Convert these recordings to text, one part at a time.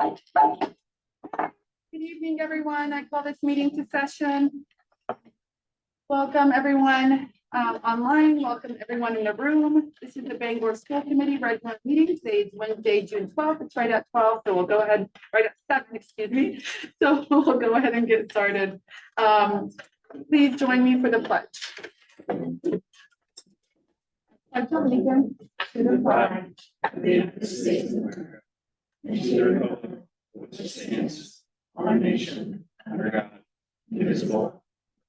Good evening, everyone. I call this meeting to session. Welcome, everyone online. Welcome, everyone in the room. This is the Bangor School Committee regular meeting. Today is Wednesday, June 12th. It's right at 12, so we'll go ahead, right at 7, excuse me. So we'll go ahead and get started. Please join me for the pledge. Pledge allegiance to the flag of the United States of America, and to the republic which stands one nation under God, indivisible,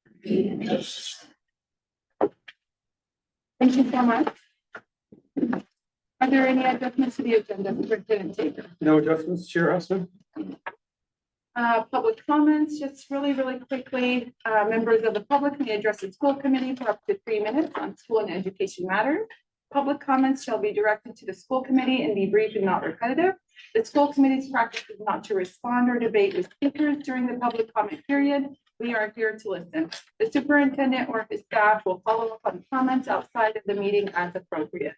with liberty and justice. Thank you so much. Are there any adjustments to the agenda, Superintendent Taker? No adjustments, Chair Austin. Public comments, just really quickly. Members of the public may address the school committee for up to 3 minutes on school and education matters. Public comments shall be directed to the school committee and be brief and not repetitive. The school committee's practice is not to respond or debate with speakers during the public comment period. We are here to listen. The superintendent or his staff will follow up on comments outside of the meeting as appropriate.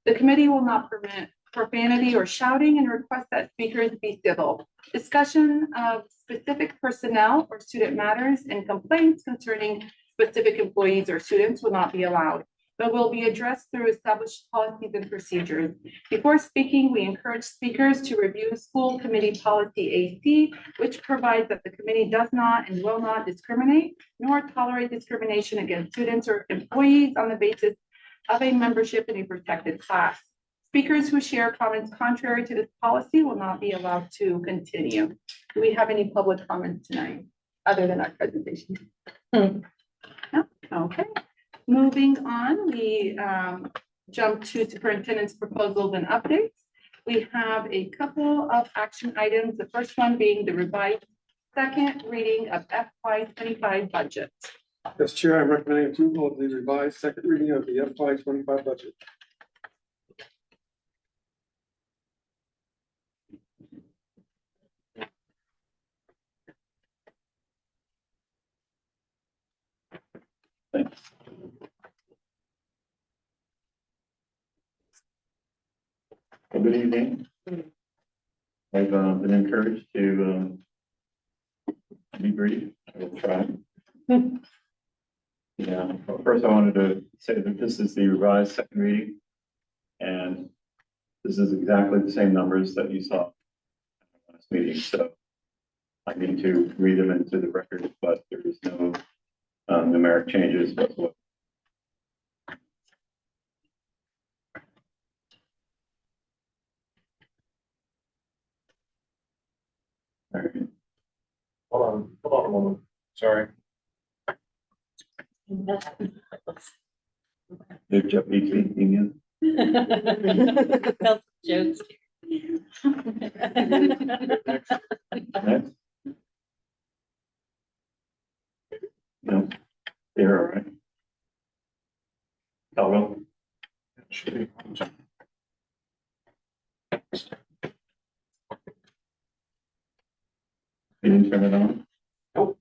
The committee will not permit profanity or shouting and request that speakers be civil. Discussion of specific personnel or student matters and complaints concerning specific employees or students will not be allowed, but will be addressed through established policies and procedures. Before speaking, we encourage speakers to review school committee policy AC, which provides that the committee does not and will not discriminate nor tolerate discrimination against students or employees on the basis of a membership in a protected class. Speakers who share comments contrary to this policy will not be allowed to continue. Do we have any public comments tonight other than our presentation? No? Okay. Moving on, we jump to superintendent's proposals and updates. We have a couple of action items. The first one being the revised second reading of FY25 budget. Yes, Chair, I'm recommending approval of the revised second reading of the FY25 budget. Thanks. Well, good evening. I've been encouraged to be brief. I will try. Yeah, well, first I wanted to say that this is the revised second reading, and this is exactly the same numbers that you saw in last meeting. So I need to read them into the record, but there is no numeric changes whatsoever. All right. Hold on a moment. Sorry. If Jeff needs anything That's jokes. Next. No, they're all right. Caldwell. You didn't turn it on? Nope.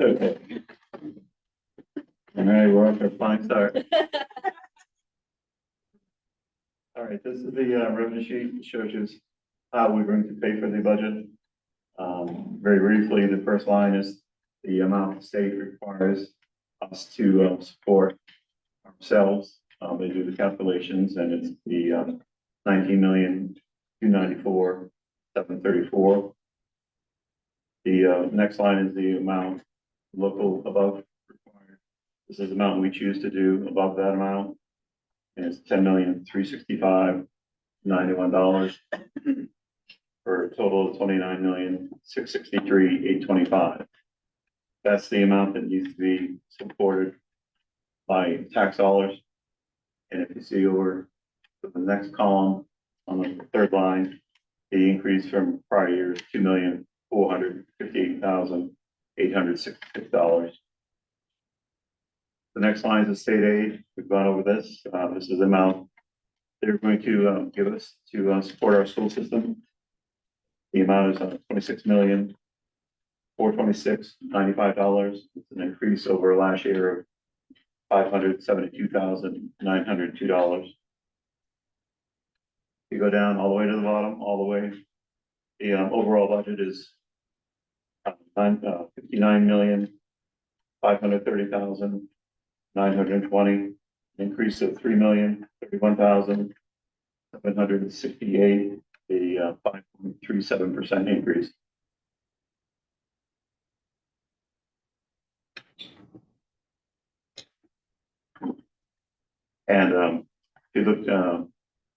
Okay. All right, we're off to a fine start. All right, this is the revenue sheet. It shows you how we're going to pay for the budget. Very briefly, the first line is the amount the state requires us to support ourselves. They do the calculations, and it's the 19,294,734. The next line is the amount local above required. This is the amount we choose to do above that amount, and it's $10,365,091 for a total of $29,663,825. That's the amount that needs to be supported by tax dollars. And if you see over to the next column on the third line, the increase from prior years, $2,458,866. The next line is the state aid. We've gone over this. This is the amount they're going to give us to support our school system. The amount is $26,426,095. It's an increase over last year of $572,902. You go down all the way to the bottom, all the way. The overall budget is 59,530,920, increase of 3,031,768, a 5.37% increase. And if you look,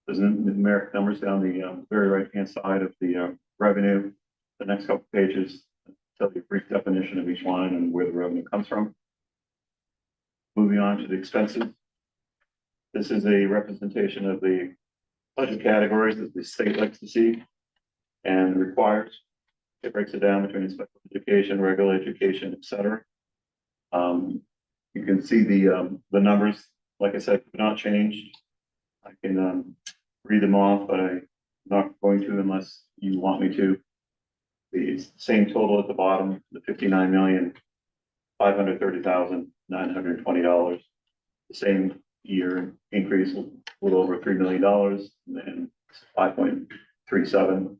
there's numeric numbers down the very right-hand side of the revenue. The next couple pages tell you a brief definition of each line and where the revenue comes from. Moving on to the expenses. This is a representation of the budget categories that the state likes to see and requires. It breaks it down between special education, regular education, etc. You can see the numbers, like I said, have not changed. I can read them off, but I'm not going to unless you want me to. The same total at the bottom, the $59,530,920. The same year increase, a little over $3 million, and 5.37.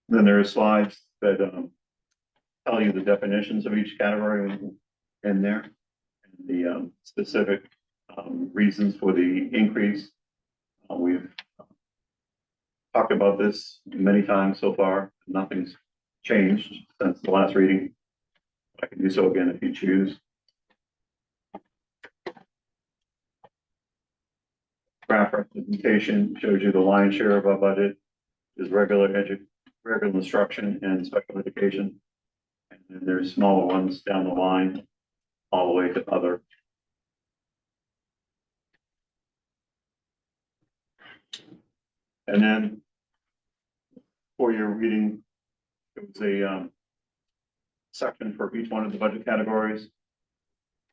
Then there are slides that tell you the definitions of each category in there, and the specific reasons for the increase. We've talked about this many times so far. Nothing's changed since the last reading. I can do so again if you choose. Graph representation shows you the lion's share of our budget is regular instruction and special education. And then there's smaller ones down the line, all the way to other. And then for your reading, it was a section for each one of the budget categories.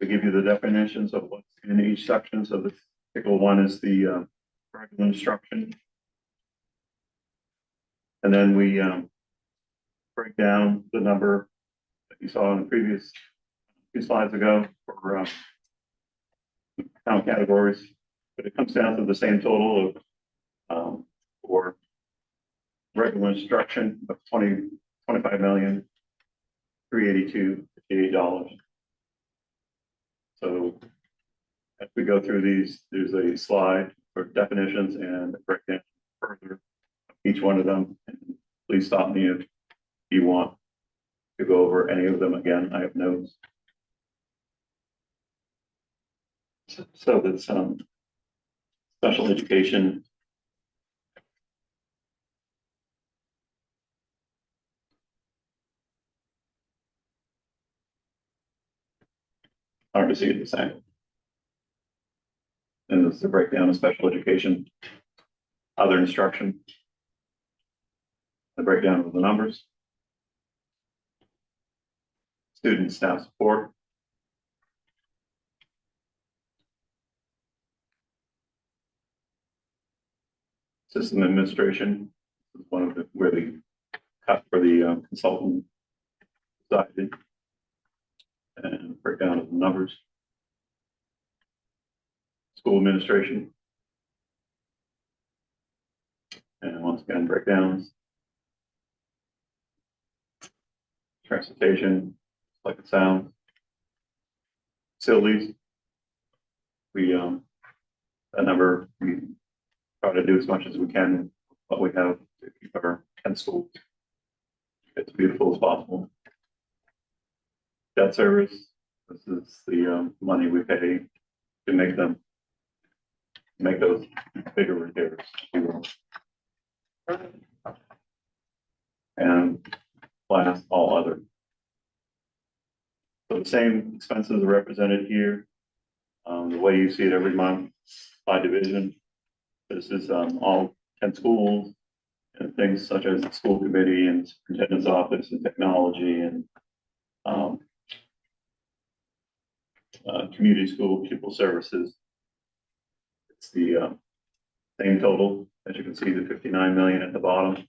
We give you the definitions of what's in each section. So the particular one is the regular instruction. And then we break down the number that you saw in the previous few slides ago for account categories, but it comes down to the same total of for regular instruction of $25,382,058. So as we go through these, there's a slide for definitions and breakdown further each one of them. And please stop me if you want to go over any of them again. I have notes. So that's special education. Hard to see it the same. And this is a breakdown of special education, other instruction, the breakdown of the numbers, student staff support, system administration, one of the where the cut for the consultant decided, and breakdown of the numbers. School administration, and once again breakdowns. Transportation, like it sounds. Facilities, we that number we try to do as much as we can what we have to keep our 10 schools as beautiful as possible. Debt service, this is the money we pay to make those bigger repairs, if you will. And last, all other. So the same expenses are represented here. The way you see it every month by division. This is all 10 schools and things such as the school committee and superintendent's office and technology and community school pupil services. It's the same total, as you can see, the 59 million at the bottom.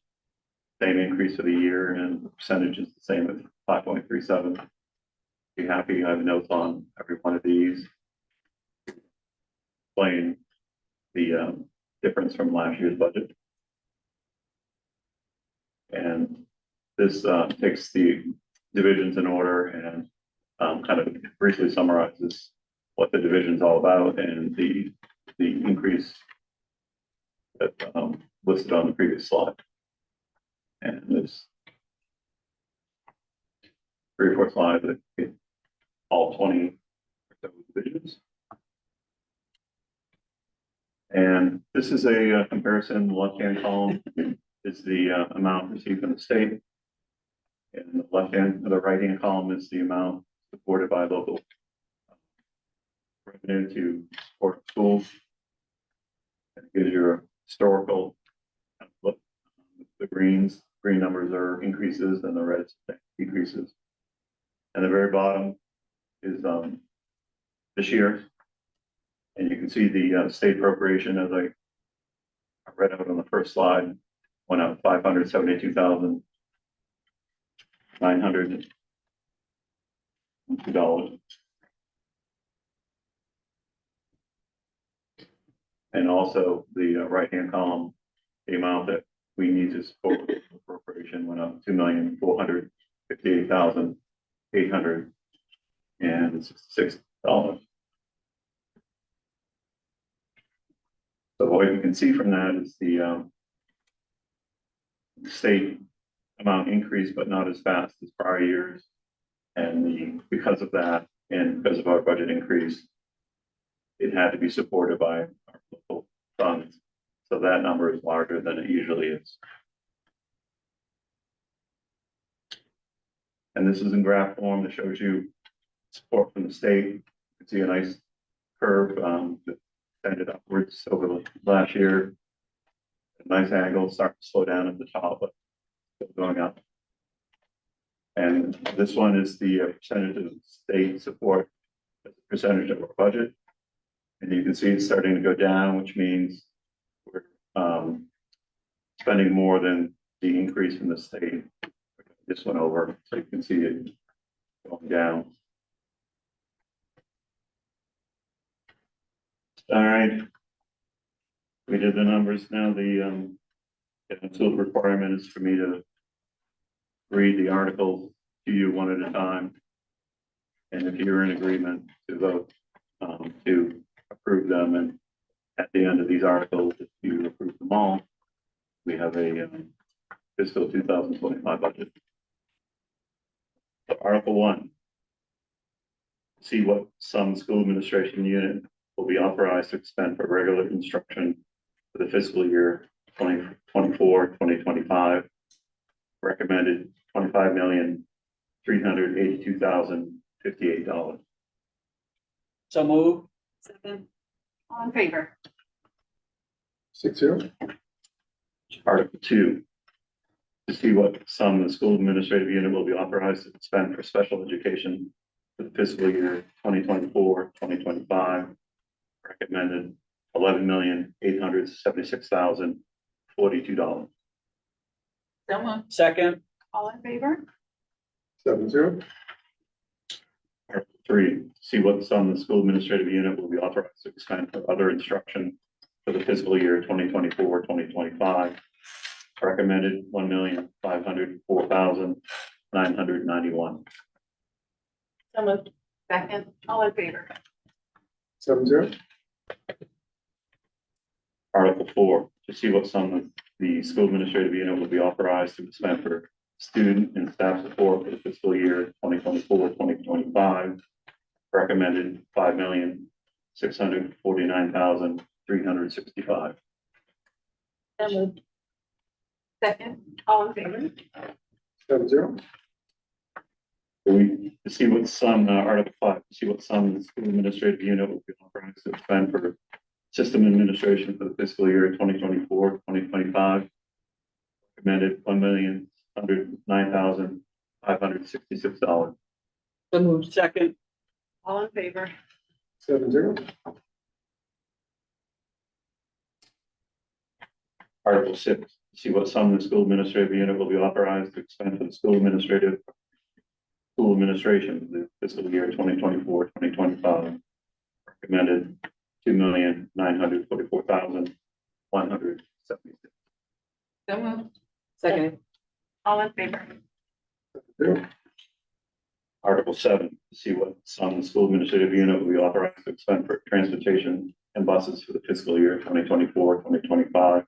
Same increase for the year, and the percentage is the same at 5.37. Be happy. I have notes on every one of these. Explain the difference from last year's budget. And this takes the divisions in order and kind of briefly summarizes what the division's all about and the increase that listed on the previous slide. And there's 3 or 4 slides that get all 20 or so divisions. And this is a comparison. The left-hand column is the amount received from the state. And the right-hand column is the amount supported by local revenue to support schools. And it gives you a historical look. The green numbers are increases and the reds decreases. And the very bottom is this year. And you can see the state appropriation, as I read out on the first slide, went out $572,902. And also the right-hand column, the amount that we need to support appropriation went up $2,458,866. So what you can see from that is the state amount increased, but not as fast as prior years. And because of that, and because of our budget increase, it had to be supported by our local funds. So that number is larger than it usually is. And this is in graph form that shows you support from the state. You can see a nice curve that ended upwards over the last year. A nice angle, starting to slow down at the top, but still going up. And this one is the percentage of state support as a percentage of our budget. And you can see it's starting to go down, which means we're spending more than the increase in the state. This one over, so you can see it going down. All right. We did the numbers. Now the absolute requirement is for me to read the articles to you one at a time. And if you're in agreement to vote to approve them, and at the end of these articles, if you approve them all, we have a fiscal 2025 budget. So Article 1, see what some school administration unit will be authorized to expend for regular instruction for the fiscal year 2024-2025. Recommended $25,382,058. So move. Second. All in favor? 6-0. Article 2, to see what sum the school administrative unit will be authorized to spend for special education for the fiscal year 2024-2025. Recommended $11,876,042. So moved. Second. All in favor? 7-0. Article 3, see what sum the school administrative unit will be authorized to expend for other instruction for the fiscal year 2024-2025. Recommended $1,504,991. So moved. Second. All in favor? 7-0. Article 4, to see what sum the school administrative unit will be authorized to expend for student and staff support for the fiscal year 2024-2025. Recommended $5,649,365. So moved. Second. All in favor? 7-0. To see what sum, Article 5, to see what sum the school administrative unit will be authorized to expend for system administration for the fiscal year 2024-2025. Recommended $1,109,566. So move. Second. All in favor? 7-0. Article 6, see what sum the school administrative unit will be authorized to expend for the school administration for the fiscal year 2024-2025. Recommended $2,944,992. $1,176. So moved. Second. All in favor? Zero. Article 7, to see what sum the school administrative unit will be authorized to expend for transportation and buses for the fiscal year 2024-2025.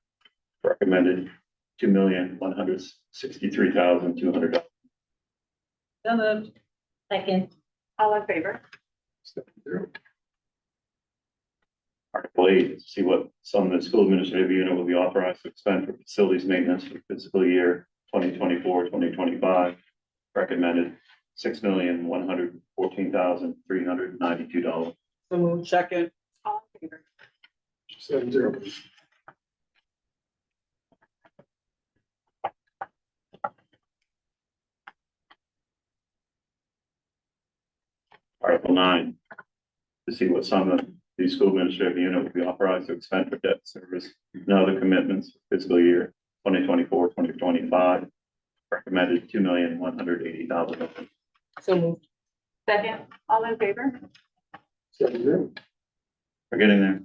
Recommended $2,163,200. So moved. Second. All in favor? 7-0. Article 8, to see what sum the school administrative unit will be authorized to expend for facilities maintenance for fiscal year 2024-2025. Recommended $6,114,392. So moved. Second. All in favor? 7-0. Article 9, to see what sum the school administrative unit will be authorized to expend for debt service and other commitments for fiscal year 2024-2025. Recommended $2,180,000. So moved. Second. All in favor? 7-0. We're getting there.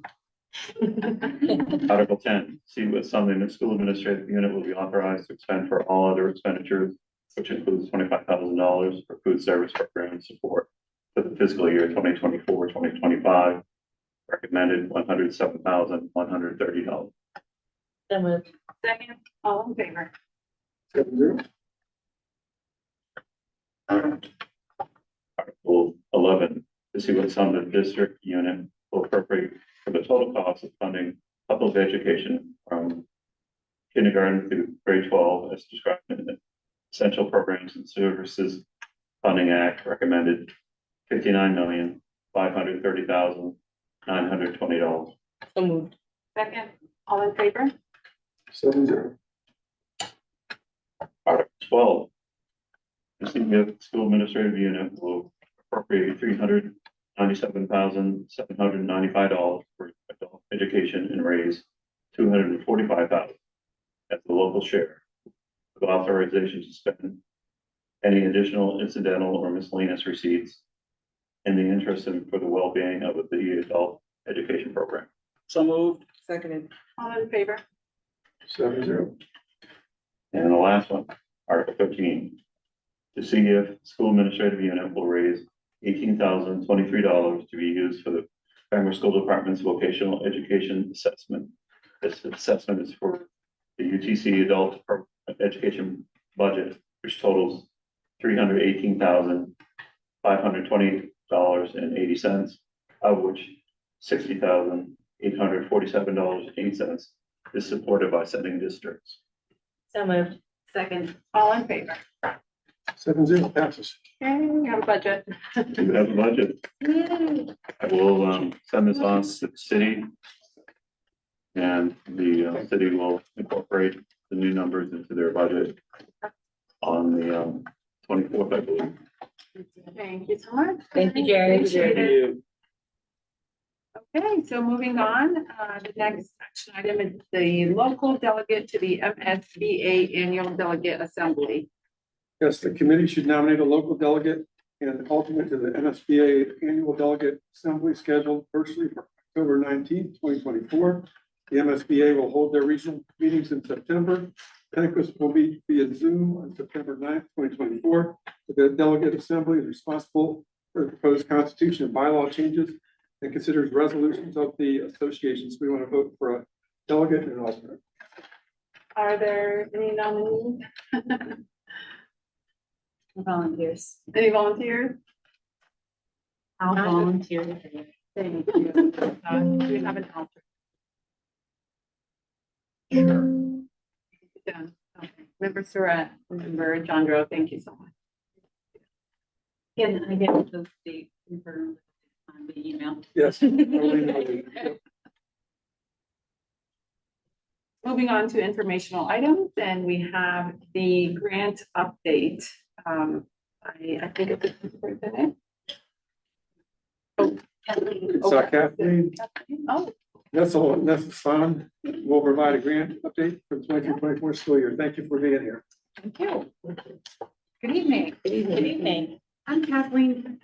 Article 10, see what sum the school administrative unit will be authorized to expend for all other expenditures, which includes $25,000 for food service program support for the fiscal year 2024-2025. Recommended $107,130. So moved. Second. All in favor? 7-0. Article 11, to see what sum the district unit will appropriate for the total cost of funding public education from kindergarten through grade 12 as described in the Essential Programs and Services Funding Act. Recommended $59,530,920. So moved. Second. All in favor? 7-0. Article 12, the senior school administrative unit will appropriate $397,795 for adult education and raise $245,000 as the local share, with authorization to spend any additional incidental or miscellaneous receipts in the interest and for the well-being of the adult education program. So moved. Seconded. All in favor? 7-0. And the last one, Article 13, to see if school administrative unit will raise $18,023 to be used for the Bangor School Department's vocational education assessment. This assessment is for the UTC adult education budget, which totals $318,520.80, of which $60,847.08 is supported by setting districts. So moved. Second. All in favor? 7-0 passes. Okay, we have a budget. We have a budget. I will send this on to the city. And the city will incorporate the new numbers into their budget on the 24th, I believe. Thank you so much. Thank you, Jerry. Appreciate it. Okay, so moving on, the next action item is the local delegate to the MSBA Annual Delegate Assembly. Yes, the committee should nominate a local delegate and alternate to the NSBA Annual Delegate Assembly scheduled virtually for October 19th, 2024. The MSBA will hold their regional meetings in September. Pentecost will be via Zoom on September 9th, 2024. The delegate assembly is responsible for the proposed constitution and bylaw changes and considers resolutions of the associations. We want to vote for a delegate and an alternate. Are there any nominees? Volunteers. Any volunteers? I'll volunteer. Thank you. Do we have an alternate? Sure. Done. Okay. Member Surratt, member Jandro, thank you so much. Can I get those dates confirmed on the email? Yes. Moving on to informational items, and we have the grant update. I think it's the superintendent. So Kathleen, Oh, Nessa Fund will provide a grant update for the 2024 school year. Thank you for being here. thank you. Good evening. Good evening. I'm Kathleen.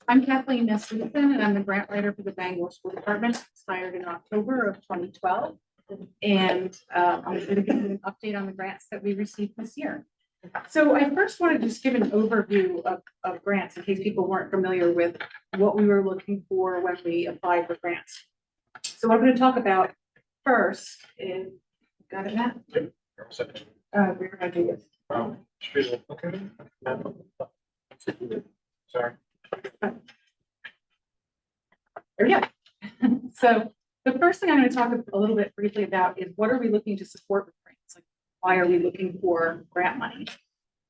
I'm Kathleen Nesmithan, and I'm the grant writer for the Bangor School Department. I was hired in October of 2012. And I'm going to give you an update on the grants that we received this year. So I first wanted to just give an overview of grants in case people weren't familiar with what we were looking for when we applied for grants. So what I'm going to talk about first is, got it, Matt? We're going to do this. Okay. Sorry. There we go. So the first thing I'm going to talk a little bit briefly about is what are we looking to support with grants? Like, why are we looking for grant money?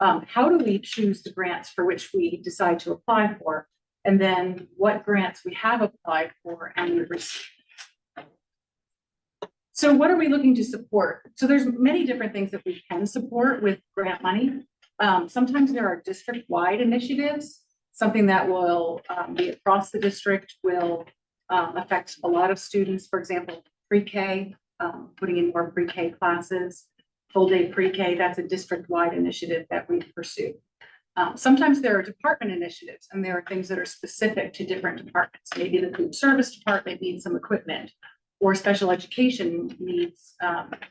How do we choose the grants for which we decide to apply for? And then what grants we have applied for and we received. So what are we looking to support? So there's many different things that we can support with grant money. Sometimes there are district-wide initiatives, something that will be across the district, will affect a lot of students. For example, pre-K, putting in more pre-K classes, full day pre-K, that's a district-wide initiative that we pursue. Sometimes there are department initiatives, and there are things that are specific to different departments. Maybe the food service department needs some equipment, or special education needs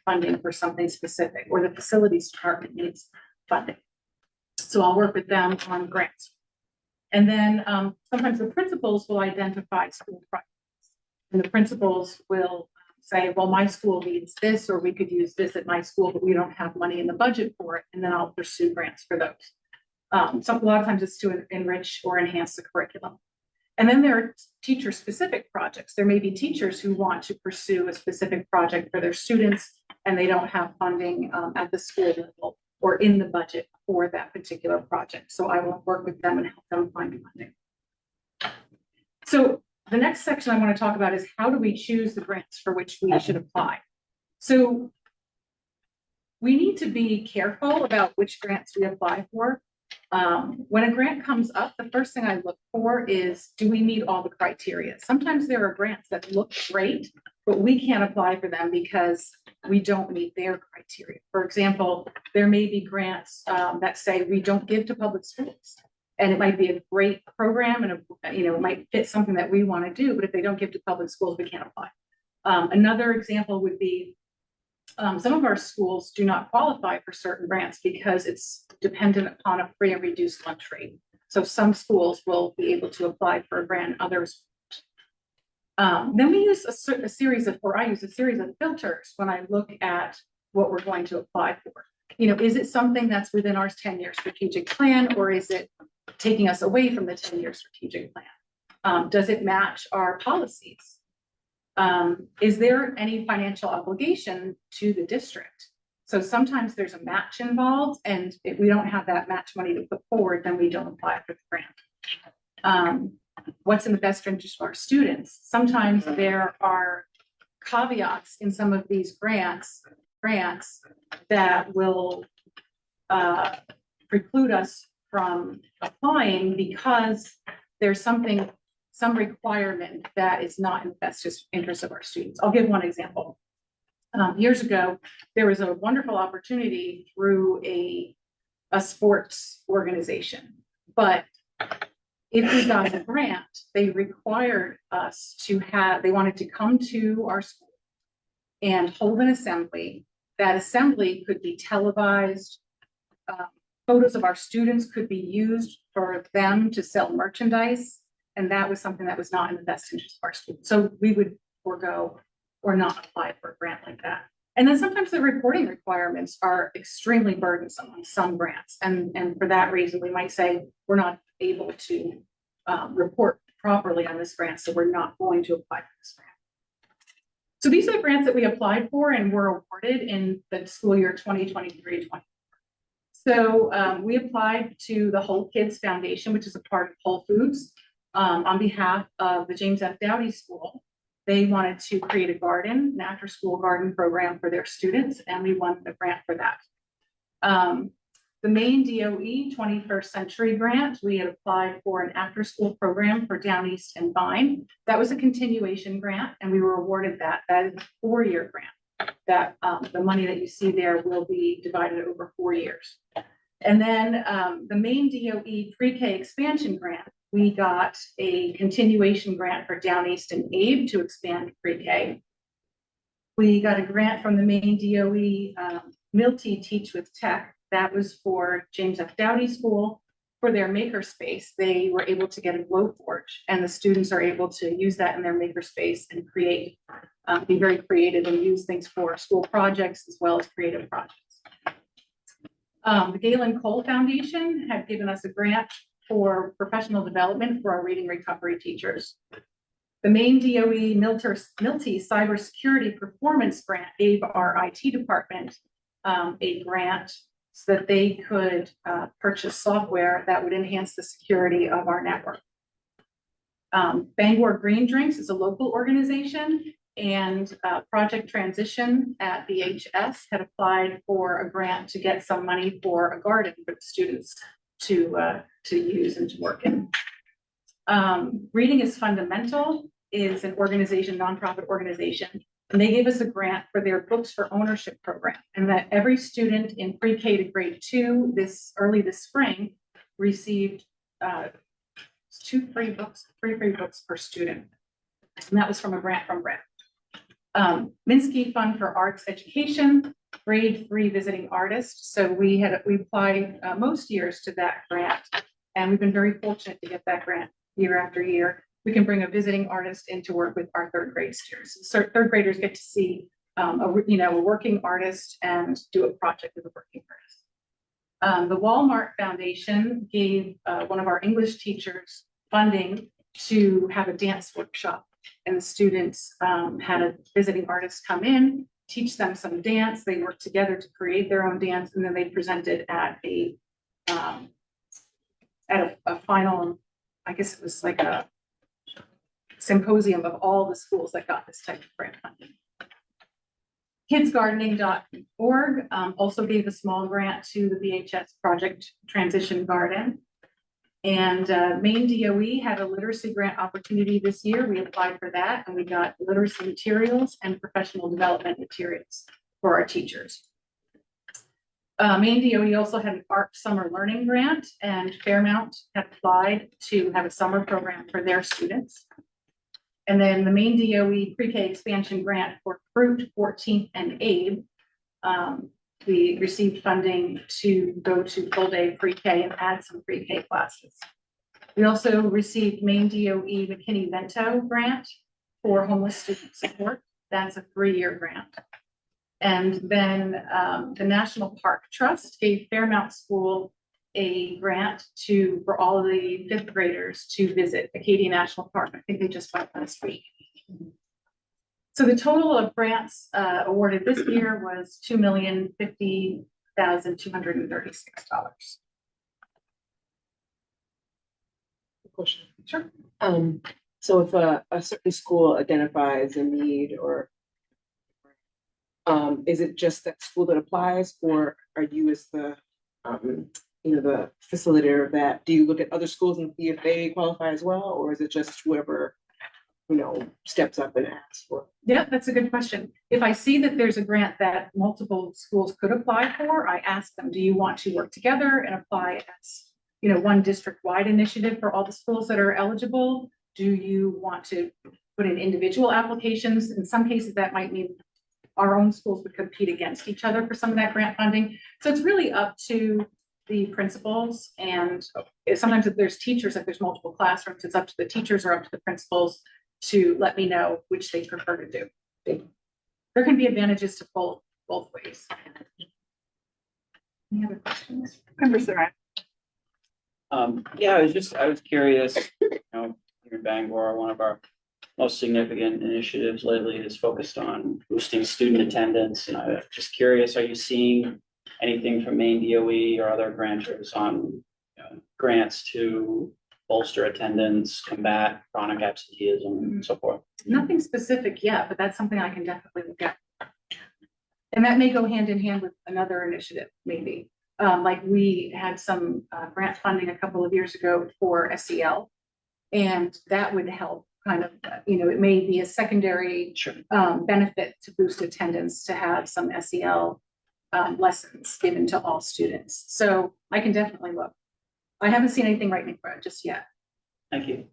funding for something specific, or the facilities department needs funding. So I'll work with them on grants. And then sometimes the principals will identify school projects, and the principals will say, well, my school needs this, or we could use this at my school, but we don't have money in the budget for it. And then I'll pursue grants for those. So a lot of times it's to enrich or enhance the curriculum. And then there are teacher-specific projects. There may be teachers who want to pursue a specific project for their students, and they don't have funding at the school level or in the budget for that particular project. So I will work with them and help them find funding. So the next section I want to talk about is how do we choose the grants for which we should apply? So we need to be careful about which grants we apply for. When a grant comes up, the first thing I look for is, do we meet all the criteria? Sometimes there are grants that look great, but we can't apply for them because we don't meet their criteria. For example, there may be grants that say we don't give to public schools. And it might be a great program and it might fit something that we want to do, but if they don't give to public schools, we can't apply. Another example would be some of our schools do not qualify for certain grants because it's dependent upon a free and reduced lunch rate. So some schools will be able to apply for a grant, others won't. Then we use a series of filters when I look at what we're going to apply for. Is it something that's within our 10-year strategic plan, or is it taking us away from the 10-year strategic plan? Does it match our policies? Is there any financial obligation to the district? So sometimes there's a match involved, and if we don't have that match money to put forward, then we don't apply for the grant. What's in the best interest of our students? Sometimes there are caveats in some of these grants that will preclude us from applying because there's some requirement that is not in the best interest of our students. I'll give one example. Years ago, there was a wonderful opportunity through a sports organization, but if we got a grant, they required us they wanted to come to our school and hold an assembly. That assembly could be televised. Photos of our students could be used for them to sell merchandise. And that was something that was not in the best interest of our students. So we would forego or not apply for a grant like that. And then sometimes the reporting requirements are extremely burdensome on some grants. And for that reason, we might say we're not able to report properly on this grant, so we're not going to apply for this grant. So these are the grants that we applied for and were awarded in the school year 2023-24. So we applied to the Whole Kids Foundation, which is a part of Whole Foods, on behalf of the James F. Dowdy School. They wanted to create a garden, an after-school garden program for their students, and we won the grant for that. The main DOE 21st Century Grant, we had applied for an after-school program for Down East and Vine. That was a continuation grant, and we were awarded that. That is a 4-year grant. That the money that you see there will be divided over 4 years. And then the main DOE pre-K expansion grant, we got a continuation grant for Down East and Abe to expand pre-K. We got a grant from the Maine DOE, Milty Teach with Tech. That was for James F. Dowdy School for their makerspace. They were able to get a glow forge, and the students are able to use that in their makerspace and create, be very creative and use things for school projects as well as creative projects. The Galen Cole Foundation had given us a grant for professional development for our reading recovery teachers. The Maine DOE Milty Cybersecurity Performance Grant gave our IT department a grant so that they could purchase software that would enhance the security of our network. Bangor Green Drinks is a local organization, and Project Transition at BHS had applied for a grant to get some money for a garden for the students to use and to work in. Reading is Fundamental is an organization, nonprofit organization, and they gave us a grant for their Books for Ownership program, and that every student in pre-K to grade 2 early this spring received 2 free books per student, and that was from a grant from REP. Minsky Fund for Arts Education, grade 3 visiting artist. So we applied most years to that grant, and we've been very fortunate to get that grant year after year. We can bring a visiting artist in to work with our 3rd grade students. So 3rd graders get to see a working artist and do a project with a working artist. The Walmart Foundation gave one of our English teachers funding to have a dance workshop, and the students had a visiting artist come in, teach them some dance. They worked together to create their own dance, and then they presented at a final, I guess it was like a symposium of all the schools that got this type of grant funding. Kidsgardening.org also gave a small grant to the BHS Project Transition Garden. And Maine DOE had a literacy grant opportunity this year. We applied for that, and we got literacy materials and professional development materials for our teachers. Maine DOE also had an art summer learning grant, and Fairmount had applied to have a summer program for their students. And then the Maine DOE pre-K expansion grant for Fruit, 14th, and Abe. We received funding to go to full day pre-K and add some pre-K classes. We also received Maine DOE McKinney-Vento grant for homeless student support. That's a 3-year grant. And then the National Park Trust gave Fairmount School a grant for all of the 5th graders to visit Acadia National Park. I think they just went last week. So the total of grants awarded this year was $2,050,236. Question. Sure. So if a certain school identifies a need, or is it just that school that applies, or are you as the the facilitator of that? Do you look at other schools and see if they qualify as well, or is it just whoever steps up and asks for? Yeah, that's a good question. If I see that there's a grant that multiple schools could apply for, I ask them, do you want to work together and apply as one district-wide initiative for all the schools that are eligible? Do you want to put in individual applications? In some cases, that might mean our own schools would compete against each other for some of that grant funding. So it's really up to the principals, and sometimes if there's teachers, if there's multiple classrooms, it's up to the teachers or up to the principals to let me know which they prefer to do. There can be advantages to both ways. Any other questions? Member Surratt. Yeah, I was curious, here in Bangor, one of our most significant initiatives lately is focused on boosting student attendance. And I'm just curious, are you seeing anything from Maine DOE or other grantors on grants to bolster attendance, combat chronic absenteeism, and so forth? Nothing specific yet, but that's something I can definitely look at. And that may go hand in hand with another initiative, maybe. Like we had some grant funding a couple of years ago for SEL, and that would help kind of, it may be a secondary benefit to boost attendance to have some SEL lessons given to all students. So I can definitely look. I haven't seen anything right now just yet. Thank you.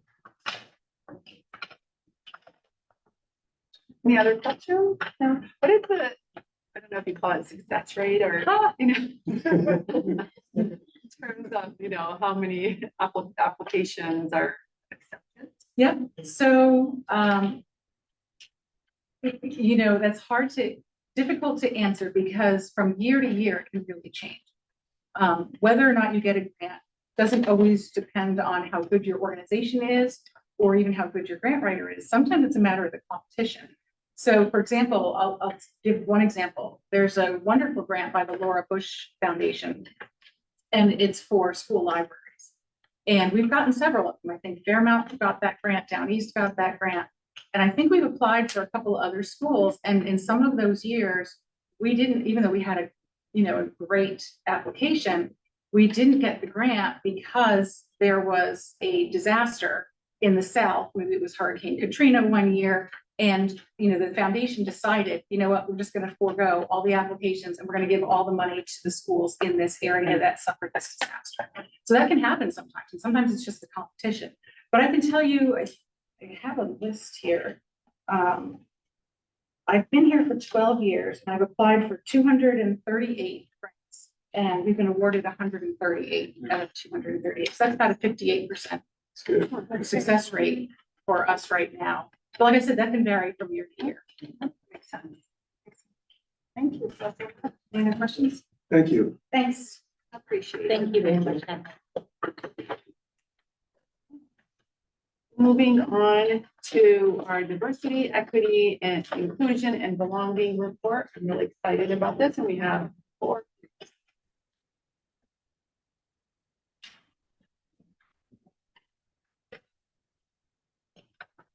Any other questions? No. What is the, I don't know if you call it success rate or, you know, in terms of, you know, how many applications are accepted? Yep, so, you know, that's difficult to answer because from year to year, it can really change. Whether or not you get a grant doesn't always depend on how good your organization is or even how good your grant writer is. Sometimes it's a matter of the competition. So for example, I'll give one example. There's a wonderful grant by the Laura Bush Foundation, and it's for school libraries. And we've gotten several of them. I think Fairmount got that grant, Down East got that grant. And I think we've applied for a couple of other schools. And in some of those years, we didn't, even though we had a great application, we didn't get the grant because there was a disaster in the South. Maybe it was Hurricane Katrina one year. And, the foundation decided, you know what, we're just going to forego all the applications and we're going to give all the money to the schools in this area that suffered this disaster. So that can happen sometimes. And sometimes it's just the competition. But I can tell you, I have a list here. I've been here for 12 years and I've applied for 238 grants and we've been awarded 138 out of 238. So that's about a 58% success rate for us right now. But like I said, that can vary from year to year. Makes sense. Thank you. Any other questions? Thank you. Thanks. Appreciate it. Thank you very much. Moving on to our diversity, equity, and inclusion and belonging report. I'm really excited about this, and we have 4.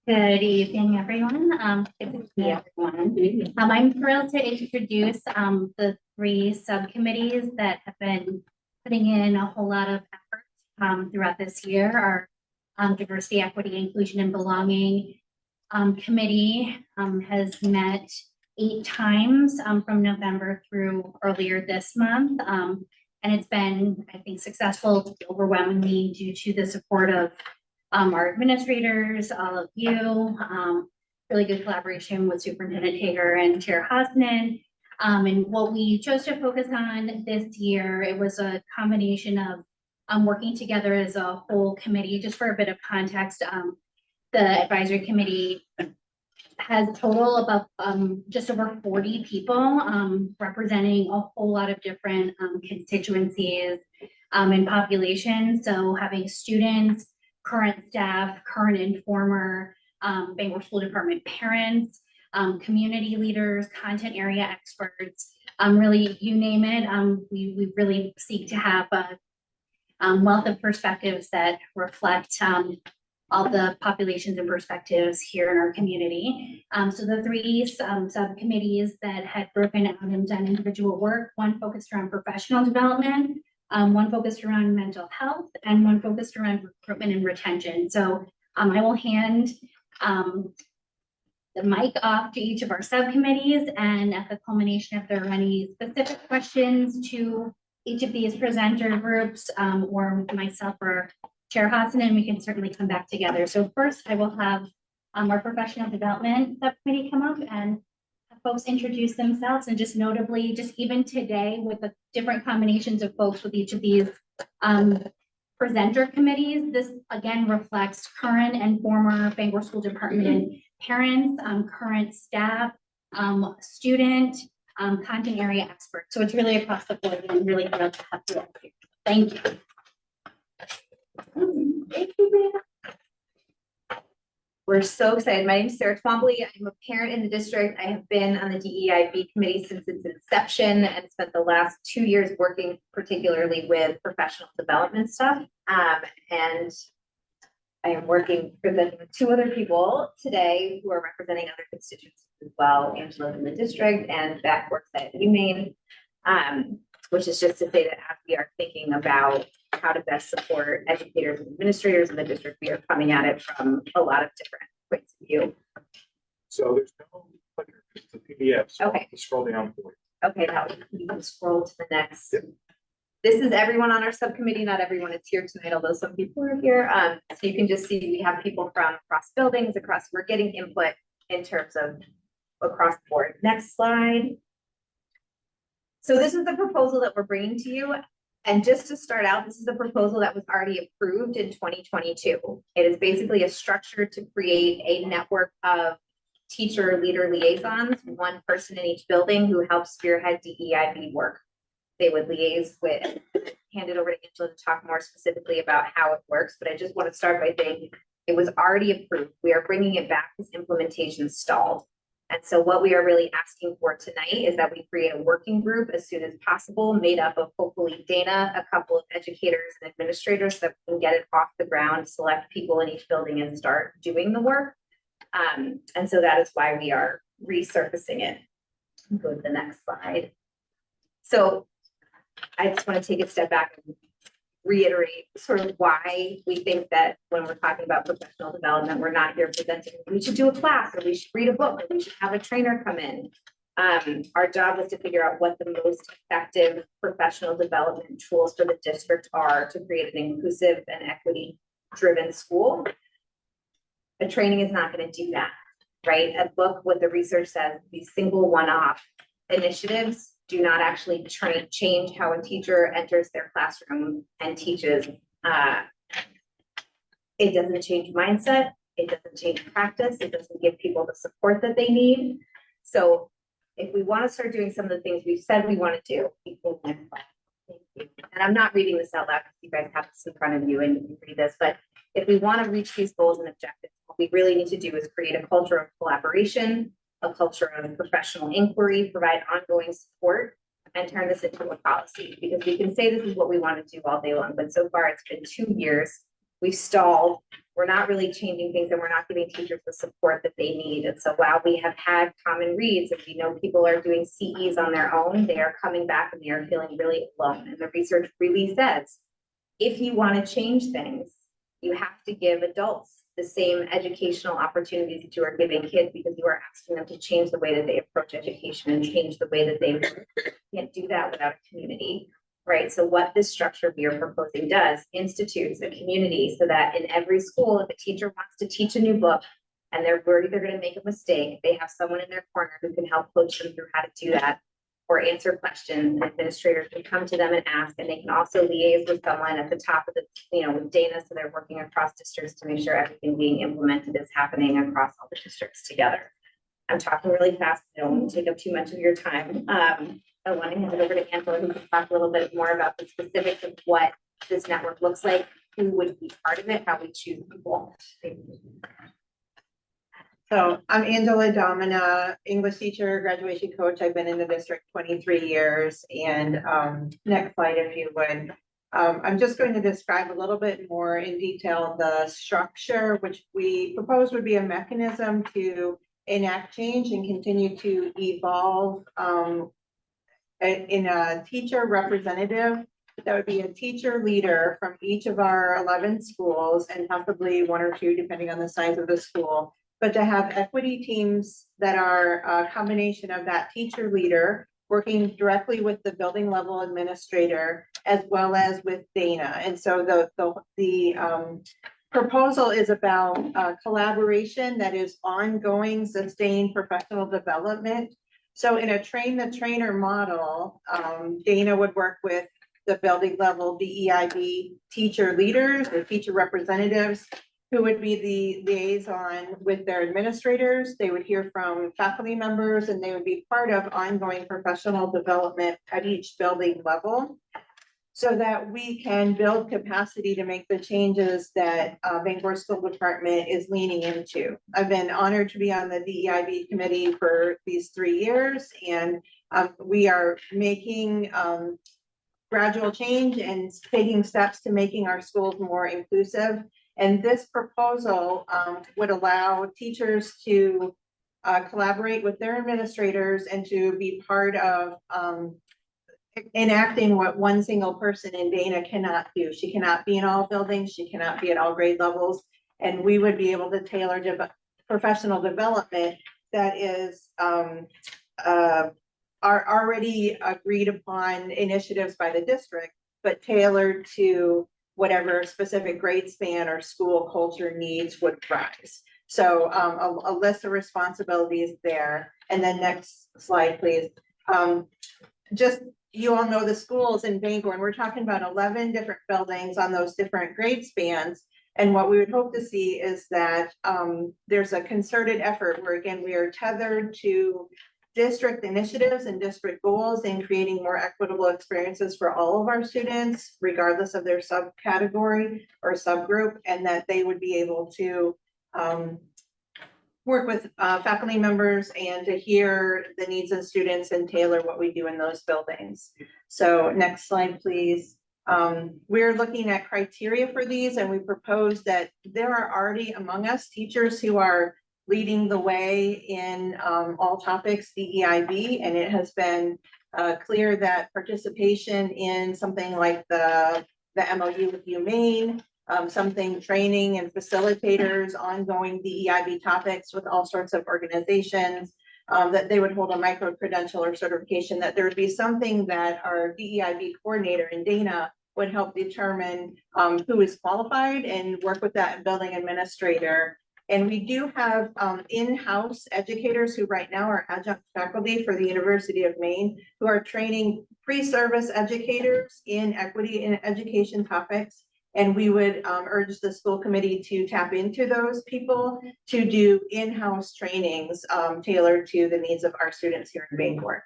Good evening, everyone. Good to see everyone. I'm thrilled to introduce the 3 subcommittees that have been putting in a whole lot of effort throughout this year. Our diversity, equity, inclusion, and belonging committee has met 8 times from November through earlier this month. And it's been, I think, successful overwhelmingly due to the support of our administrators, all of you, really good collaboration with Superintendent Hager and Chair Hosnan. And what we chose to focus on this year, it was a combination of working together as a whole committee. Just for a bit of context, the advisory committee has a total of just over 40 people representing a whole lot of different constituencies and populations. So having students, current staff, current and former Bangor School Department parents, community leaders, content area experts, really, you name it. We really seek to have a wealth of perspectives that reflect all the populations and perspectives here in our community. So the 3 subcommittees that had broken out and done individual work, one focused around professional development, one focused around mental health, and one focused around recruitment and retention. So I will hand the mic off to each of our subcommittees, and at the culmination, if there are any specific questions to each of these presenter groups or myself or Chair Hodson, and we can certainly come back together. So first, I will have our professional development subcommittee come up and folks introduce themselves, and just notably, just even today with the different combinations of folks with each of these presenter committees, this again reflects current and former Bangor School Department parents, current staff, student, content area experts. So it's really across the board, and I'm really thrilled to have you all here. Thank you. Thank you, Rita. We're so excited. My name is Sarah Twombly. I'm a parent in the district. I have been on the DEIB committee since its inception and spent the last 2 years working particularly with professional development stuff. And I am presenting with 2 other people today who are representing other constituencies as well. Angela in the district and Beth works at UMaine, which is just to say that as we are thinking about how to best support educators and administrators in the district, we are coming at it from a lot of different points of view. So there's no clicker, it's a PDF. So Okay. I'll scroll down for you. Okay, now you can scroll to the next. Yep. This is everyone on our subcommittee. Not everyone is here tonight, although some people are here. So you can just see we have people from across buildings, we're getting input in terms of across the board. Next slide. So this is the proposal that we're bringing to you. And just to start out, this is the proposal that was already approved in 2022. It is basically a structure to create a network of teacher leader liaisons, one person in each building who helps spearhead DEIB work. They would liaise with, hand it over to Angela to talk more specifically about how it works. But I just want to start by saying it was already approved. We are bringing it back because implementation stalled. And so what we are really asking for tonight is that we create a working group as soon as possible, made up of hopefully Dana, a couple of educators and administrators that can get it off the ground, select people in each building and start doing the work. And so that is why we are resurfacing it. Go to the next slide. So I just want to take a step back and reiterate sort of why we think that when we're talking about professional development, we're not here presenting, we should do a class, or we should read a book, or we should have a trainer come in. Our job was to figure out what the most effective professional development tools for the district are to create an inclusive and equity-driven school. A training is not going to do that, right? A book, what the research says, these single one-off initiatives do not actually change how a teacher enters their classroom and teaches. It doesn't change mindset. It doesn't change practice. It doesn't give people the support that they need. So if we want to start doing some of the things we've said we want to do, and I'm not reading this out loud because you guys have this in front of you and you can read this, but if we want to reach these goals and objectives, what we really need to do is create a culture of collaboration, a culture of professional inquiry, provide ongoing support, and turn this into a policy. Because we can say this is what we want to do all day long, but so far it's been 2 years. We've stalled. We're not really changing things, and we're not giving teachers the support that they need. And so while we have had common reads, and we know people are doing CEs on their own, they are coming back and they are feeling really alone. And the research really says, if you want to change things, you have to give adults the same educational opportunities that you are giving kids, because you are asking them to change the way that they approach education and change the way that they can't do that without a community, right? So what this structure we are proposing does, institutes a community so that in every school, if a teacher wants to teach a new book and they're worried they're going to make a mistake, they have someone in their corner who can help coach them through how to do that, or answer questions. Administrators can come to them and ask, and they can also liaise with someone at the top of the, with Dana, so they're working across districts to make sure everything being implemented is happening across all the districts together. I'm talking really fast. I don't want to take up too much of your time. I want to hand it over to Angela, who can talk a little bit more about the specifics of what this network looks like, who would be part of it, how we choose people. So I'm Angela Domina, English teacher, graduation coach. I've been in the district 23 years. And next slide, if you would. I'm just going to describe a little bit more in detail the structure, which we propose would be a mechanism to enact change and continue to evolve in a teacher representative. That would be a teacher leader from each of our 11 schools, and possibly 1 or 2, depending on the size of the school. But to have equity teams that are a combination of that teacher leader working directly with the building level administrator, as well as with Dana. And so the proposal is about collaboration that is ongoing, sustained professional development. So in a train the trainer model, Dana would work with the building level DEIB teacher leaders or teacher representatives, who would be the liaison with their administrators. They would hear from faculty members, and they would be part of ongoing professional development at each building level, so that we can build capacity to make the changes that Bangor School Department is leaning into. I've been honored to be on the DEIB committee for these 3 years, and we are making gradual change and taking steps to making our schools more inclusive. And this proposal would allow teachers to collaborate with their administrators and to be part of enacting what one single person in Dana cannot do. She cannot be in all buildings. She cannot be at all grade levels. And we would be able to tailor professional development that is are already agreed upon initiatives by the district, but tailored to whatever specific grade span or school culture needs would rise. So a list of responsibilities there. And then next slide, please. Just, you all know the schools in Bangor, and we're talking about 11 different buildings on those different grade spans. And what we would hope to see is that there's a concerted effort where, again, we are tethered to district initiatives and district goals in creating more equitable experiences for all of our students, regardless of their subcategory or subgroup, and that they would be able to work with faculty members and to hear the needs of students and tailor what we do in those buildings. So next slide, please. We're looking at criteria for these, and we propose that there are already among us teachers who are leading the way in all topics DEIB, and it has been clear that participation in something like the MOU with UMaine, something training and facilitators, ongoing DEIB topics with all sorts of organizations, that they would hold a micro-credential or certification, that there would be something that our DEIB coordinator in Dana would help determine who is qualified and work with that building administrator. And we do have in-house educators who right now are adjunct faculty for the University of Maine, who are training pre-service educators in equity in education topics. And we would urge the school committee to tap into those people to do in-house trainings tailored to the needs of our students here in Bangor.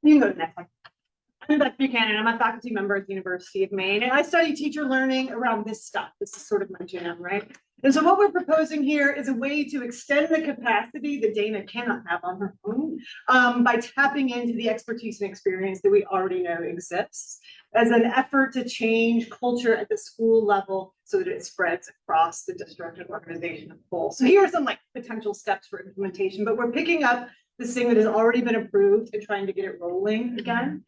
You can go to the next one. I'm Beth Buchanan. I'm a faculty member at the University of Maine, and I study teacher learning around this stuff. This is sort of my jam, right? And so what we're proposing here is a way to extend the capacity that Dana cannot have on her own by tapping into the expertise and experience that we already know exists as an effort to change culture at the school level so that it spreads across the district and organization as a whole. So here are some like potential steps for implementation, but we're picking up this thing that has already been approved and trying to get it rolling again.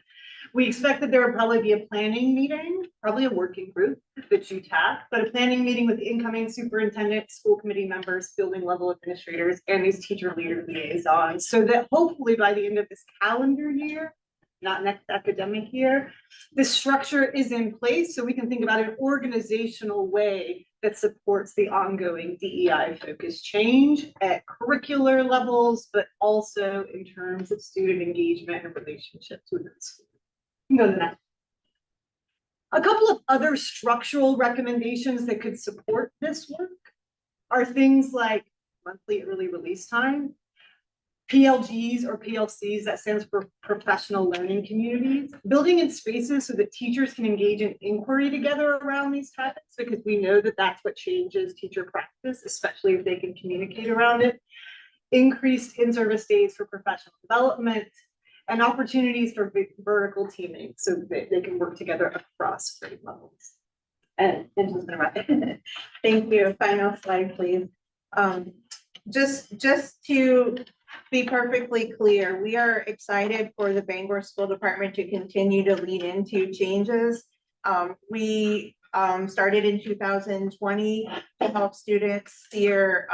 We expect that there will probably be a planning meeting, probably a working group that you tap, but a planning meeting with the incoming superintendent, school committee members, building level administrators, and these teacher leader liaisons, so that hopefully by the end of this calendar year, not next academic year, this structure is in place so we can think about an organizational way that supports the ongoing DEI focused change at curricular levels, but also in terms of student engagement and relationships within school. Go to the next. A couple of other structural recommendations that could support this work are things like monthly early release time, PLGs or PLCs, that stands for professional learning communities, building in spaces so that teachers can engage in inquiry together around these topics, because we know that that's what changes teacher practice, especially if they can communicate around it, increased in-service days for professional development, and opportunities for vertical teaming so that they can work together across grade levels. And Angela's gonna wrap it. Thank you. Final slide, please. Just to be perfectly clear, we are excited for the Bangor School Department to continue to lean into changes. We started in 2020 to help students steer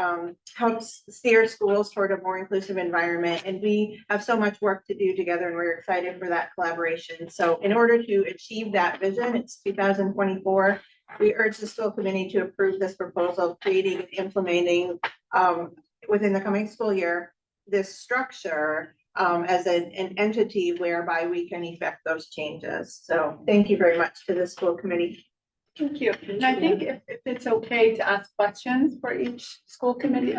schools toward a more inclusive environment, and we have so much work to do together, and we're excited for that collaboration. So in order to achieve that vision, it's 2024, we urge the school committee to approve this proposal, creating and implementing within the coming school year this structure as an entity whereby we can effect those changes. So thank you very much to the school committee. Thank you. And I think if it's okay to ask questions for each school committee,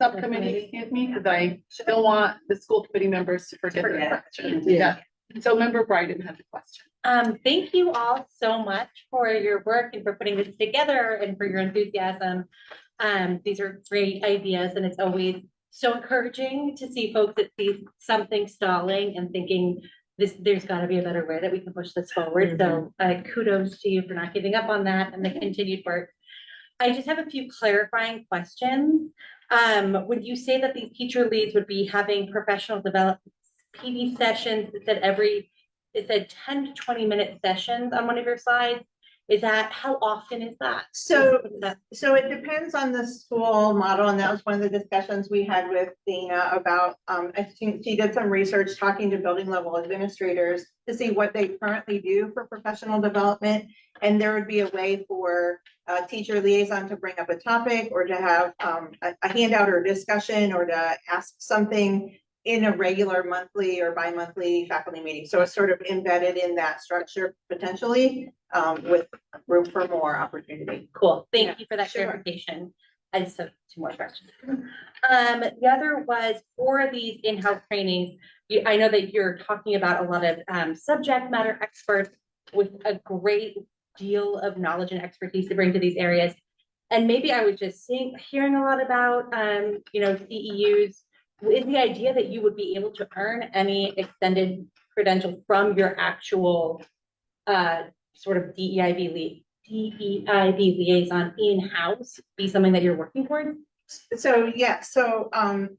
subcommittee, excuse me, because I don't want the school committee members to forget their questions. Yeah. So Member Bryden has a question. Thank you all so much for your work and for putting this together and for your enthusiasm. These are great ideas, and it's always so encouraging to see folks that see something stalling and thinking there's got to be a better way that we can push this forward. So kudos to you for not giving up on that and the continued work. I just have a few clarifying questions. Would you say that these teacher leads would be having professional development PD sessions? It said 10 to 20 minute sessions on one of your slides. How often is that? So it depends on the school model, and that was one of the discussions we had with Dana about, I think she did some research talking to building level administrators to see what they currently do for professional development. And there would be a way for a teacher liaison to bring up a topic or to have a handout or discussion or to ask something in a regular monthly or bi-monthly faculty meeting. So it's sort of embedded in that structure potentially, with room for more opportunity. Cool, thank you for that Sure. clarification. I just have two more questions. The other was for these in-house trainings, I know that you're talking about a lot of subject matter experts with a great deal of knowledge and expertise to bring to these areas. And maybe I was just hearing a lot about, CEUs. Is the idea that you would be able to earn any extended credential from your actual sort of DEIB liaison in-house be something that you're working towards? So, yeah, so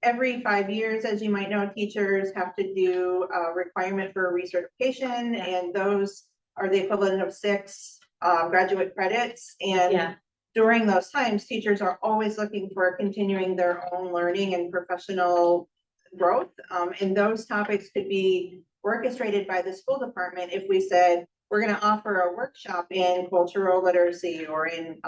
every 5 years, as you might know, teachers have to do a requirement for recertification, and those are the equivalent of 6 graduate credits. And Yeah. during those times, teachers are always looking for continuing their own learning and professional growth. And those topics could be orchestrated by the school department if we said, we're going to offer a workshop in cultural literacy or in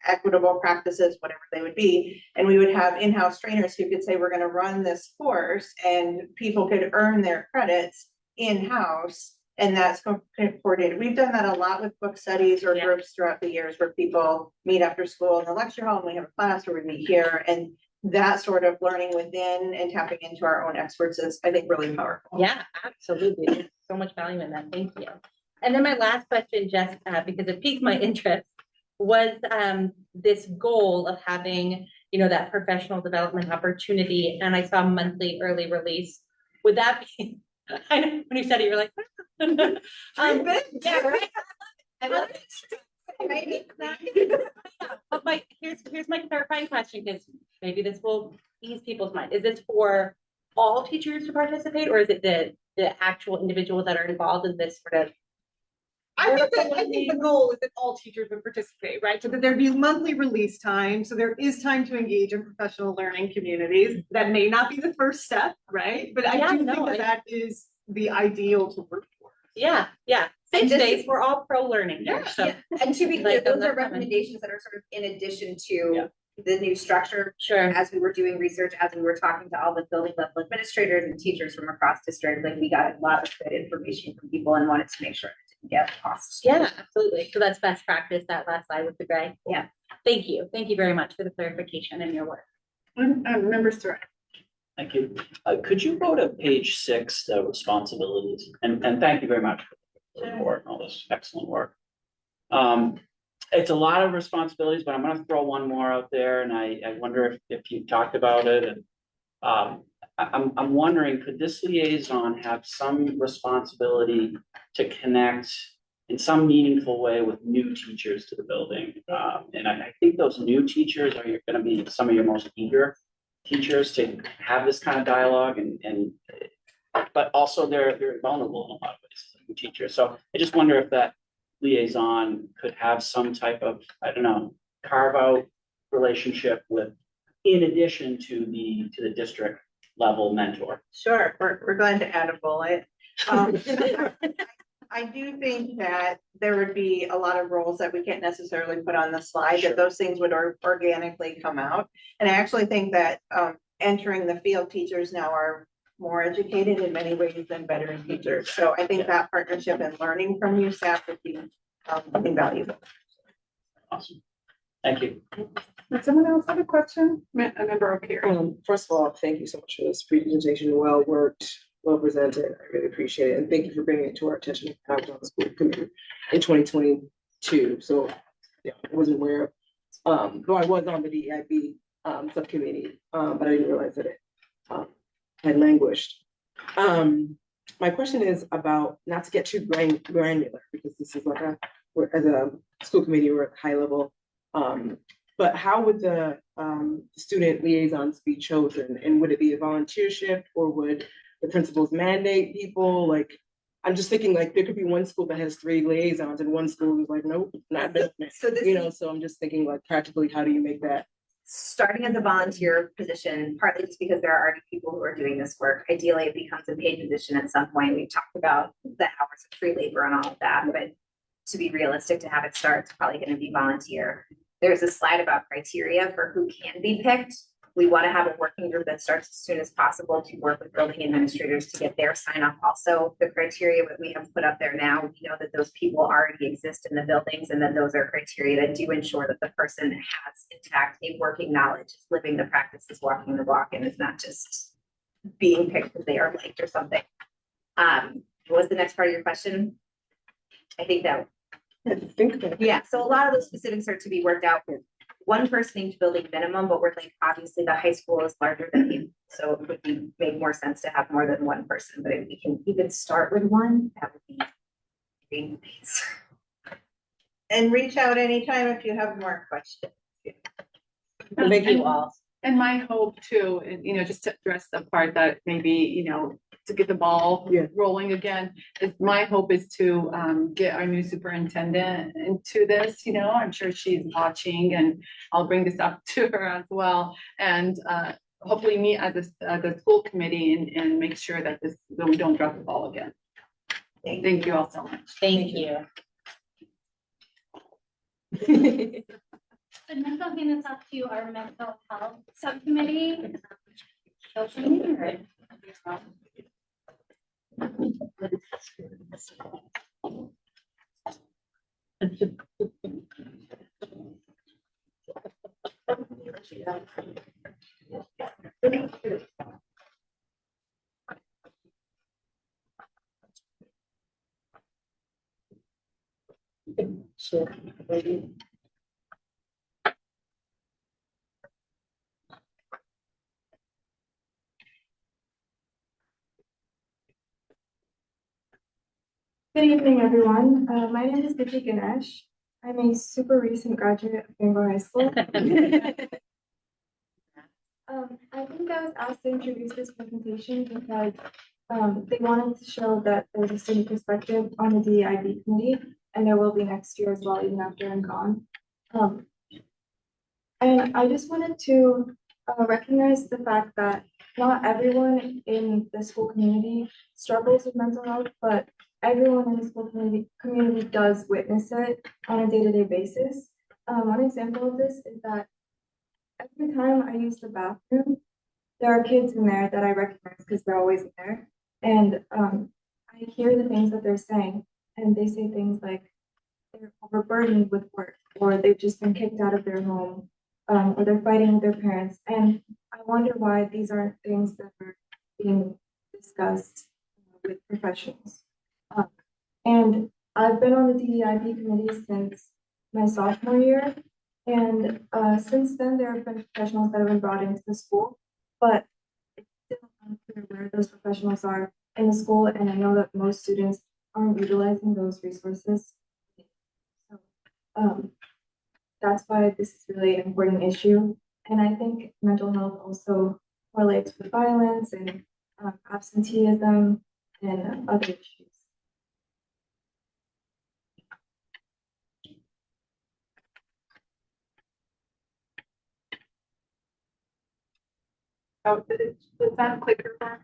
equitable practices, whatever they would be. And we would have in-house trainers who could say, we're going to run this course, and people could earn their credits in-house. And that's coordinated. We've done that a lot with book studies or groups throughout the years where people meet after school in the lecture hall and we have a class where we meet here, and that sort of learning within and tapping into our own experts is, I think, really powerful. Yeah, absolutely. There's so much value in that. Thank you. And then my last question, Jess, because it piqued my interest, was this goal of having, that professional development opportunity. And I saw monthly early release. Would that be, I know when you said it, you're like, yeah, right. I love it. Maybe it's not. But here's my clarifying question, because maybe this will ease people's mind. Is this for all teachers to participate, or is it the actual individuals that are involved in this sort of? I think the goal is that all teachers would participate, right? So that there'd be monthly release time. So there is time to engage in professional learning communities. That may not be the first step, right? But I do think that is the ideal to work for. Yeah. Same days, we're all pro learning here. So. Yeah. And to be clear, Like, those are recommendations that are sort of in addition to the new structure. Sure. As we were doing research, as we were talking to all the building level administrators and teachers from across district, like we got a lot of good information from people and wanted to make sure it didn't get lost. Yeah, absolutely. So that's best practice, that last slide with the gray. Yeah. Thank you. Thank you very much for the clarification in your work. Member Surratt. Thank you. Could you go to page 6, the responsibilities? And thank you very much for the report and all this excellent work. It's a lot of responsibilities, but I'm going to throw one more out there, and I wonder if you've talked about it. And I'm wondering, could this liaison have some responsibility to connect in some meaningful way with new teachers to the building? And I think those new teachers are going to be some of your most eager teachers to have this kind of dialogue, but also they're very vulnerable in a lot of ways as new teachers. So I just wonder if that liaison could have some type of, carve out relationship with, in addition to the district level mentor. Sure, we're glad to add a bullet. I do think that there would be a lot of roles that we can't necessarily put on the slide, that those things would organically come out. And I actually think that entering the field, teachers now are more educated in many ways than veteran teachers. So I think that partnership and learning from you staff would be invaluable. Awesome. Thank you. Does someone else have a question? A member up here. First of all, thank you so much for this presentation. Well worked, well presented. I really appreciate it. And thank you for bringing it to our attention. I was on the school committee in 2022. So yeah, I wasn't aware of, though I was on the DEIB subcommittee, but I didn't realize that it had languished. My question is about, not to get too granular, because this is like we're as a school committee, we're at high level. But how would the student liaisons be chosen? And would it be a volunteer shift, or would the principals mandate people? Like, I'm just thinking like, there could be one school that has 3 liaisons and one school is like, nope, not doing it. So this You know, is so I'm just thinking like practically, how do you make that? starting as a volunteer position, partly just because there are already people who are doing this work. Ideally, it becomes a paid position at some point. We've talked about the hours of free labor and all of that, but to be realistic, to have it start, it's probably gonna be volunteer. There's a slide about criteria for who can be picked. We want to have a working group that starts as soon as possible to work with building administrators to get their sign off. Also, the criteria that we have put up there now, we know that those people already exist in the buildings, and that those are criteria that do ensure that the person has intact a working knowledge, is living the practices, walking the walk, and is not just being picked because they are liked or something. What was the next part of your question? I think that I think that. yeah, so a lot of those specifics are to be worked out with one person each building minimum, but we're like, obviously the high school is larger than you. So it would be, make more sense to have more than one person, but if we can even start with one, that would be great. And reach out anytime if you have more questions. Thank you all. And my hope too, and, you know, just to address the part that maybe, you know, to get the ball Yeah. rolling again, is my hope is to get our new superintendent into this, you know, I'm sure she's watching, and I'll bring this up to her as well. And hopefully meet as the school committee and make sure that that we don't drop the ball again. Thank you all so much. Thank you. So next I'll hand this off to our mental health subcommittee. Sure. Good evening, everyone. My name is Vicky Ganesh. I'm a super recent graduate of Bangor High School. I think I was asked to introduce this presentation because they wanted to show that there's a student perspective on the DEIB committee, and there will be next year as well, even after I'm gone. And I just wanted to recognize the fact that not everyone in the school community struggles with mental health, but everyone in the school community does witness it on a day-to-day basis. One example of this is that every time I use the bathroom, there are kids in there that I recognize because they're always in there. And I hear the things that they're saying, and they say things like they're overburdened with work, or they've just been kicked out of their home, or they're fighting with their parents. And I wonder why these aren't things that are being discussed with professionals. And I've been on the DEIB committee since my sophomore year. And since then, there have been professionals that have been brought into the school, but it's still unclear where those professionals are in the school. And I know that most students aren't utilizing those resources. So that's why this is really an important issue. And I think mental health also correlates with violence and absenteeism and other issues. Oh, does that clicker work?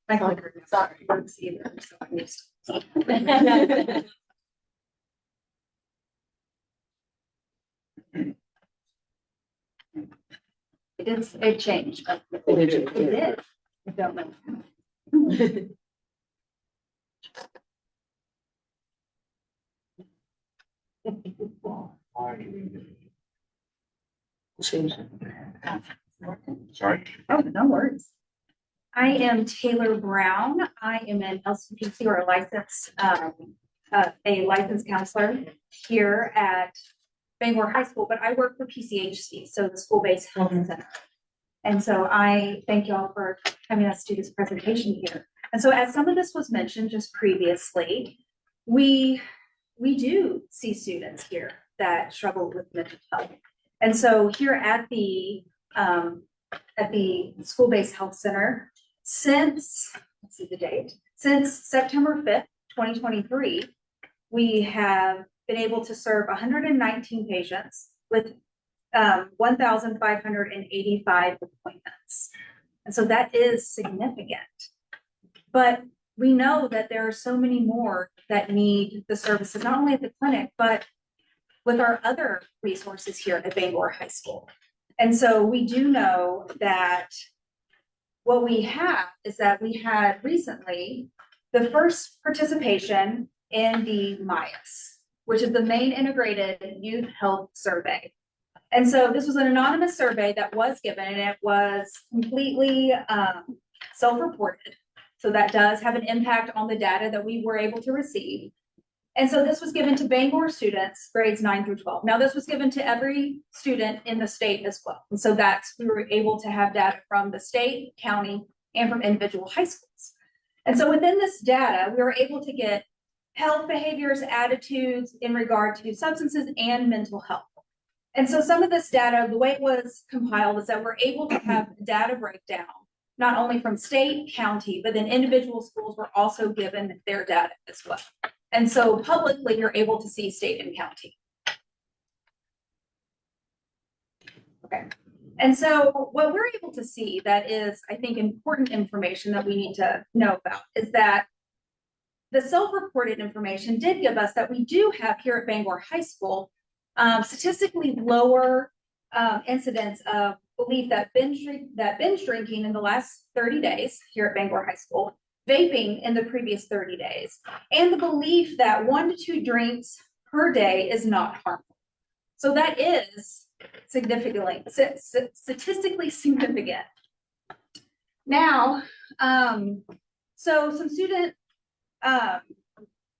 My clicker, sorry, works either, so I'm used to it changed. It did. I don't know. Sorry? Oh, no worries. I am Taylor Brown. I am an LCPC or a licensed counselor here at Bangor High School, but I work for PCHC, so the School-Based Health Center. And so I thank y'all for having us do this presentation here. And so as some of this was mentioned just previously, we do see students here that struggle with mental health. And so here at the School-Based Health Center, since, let's see the date, since September 5th, 2023, we have been able to serve 119 patients with 1,585 appointments. And so that is significant. But we know that there are so many more that need the services, not only at the clinic, but with our other resources here at Bangor High School. And so we do know that what we have is that we had recently the first participation in the MIAS, which is the Maine Integrated Youth Health Survey. And so this was an anonymous survey that was given, and it was completely self-reported. So that does have an impact on the data that we were able to receive. And so this was given to Bangor students, grades 9 through 12. Now this was given to every student in the state as well. And so we were able to have data from the state, county, and from individual high schools. And so within this data, we were able to get health behaviors, attitudes in regard to substances and mental health. And so some of this data, the way it was compiled is that we're able to have data breakdown, not only from state, county, but then individual schools were also given their data as well. And so publicly, you're able to see state and county. Okay. And so what we're able to see that is, I think, important information that we need to know about is that the self-reported information did give us that we do have here at Bangor High School statistically lower incidents of belief that binge drinking in the last 30 days here at Bangor High School, vaping in the previous 30 days, and the belief that 1 to 2 drinks per day is not harmful. So that is significantly, statistically significant. Now, so some student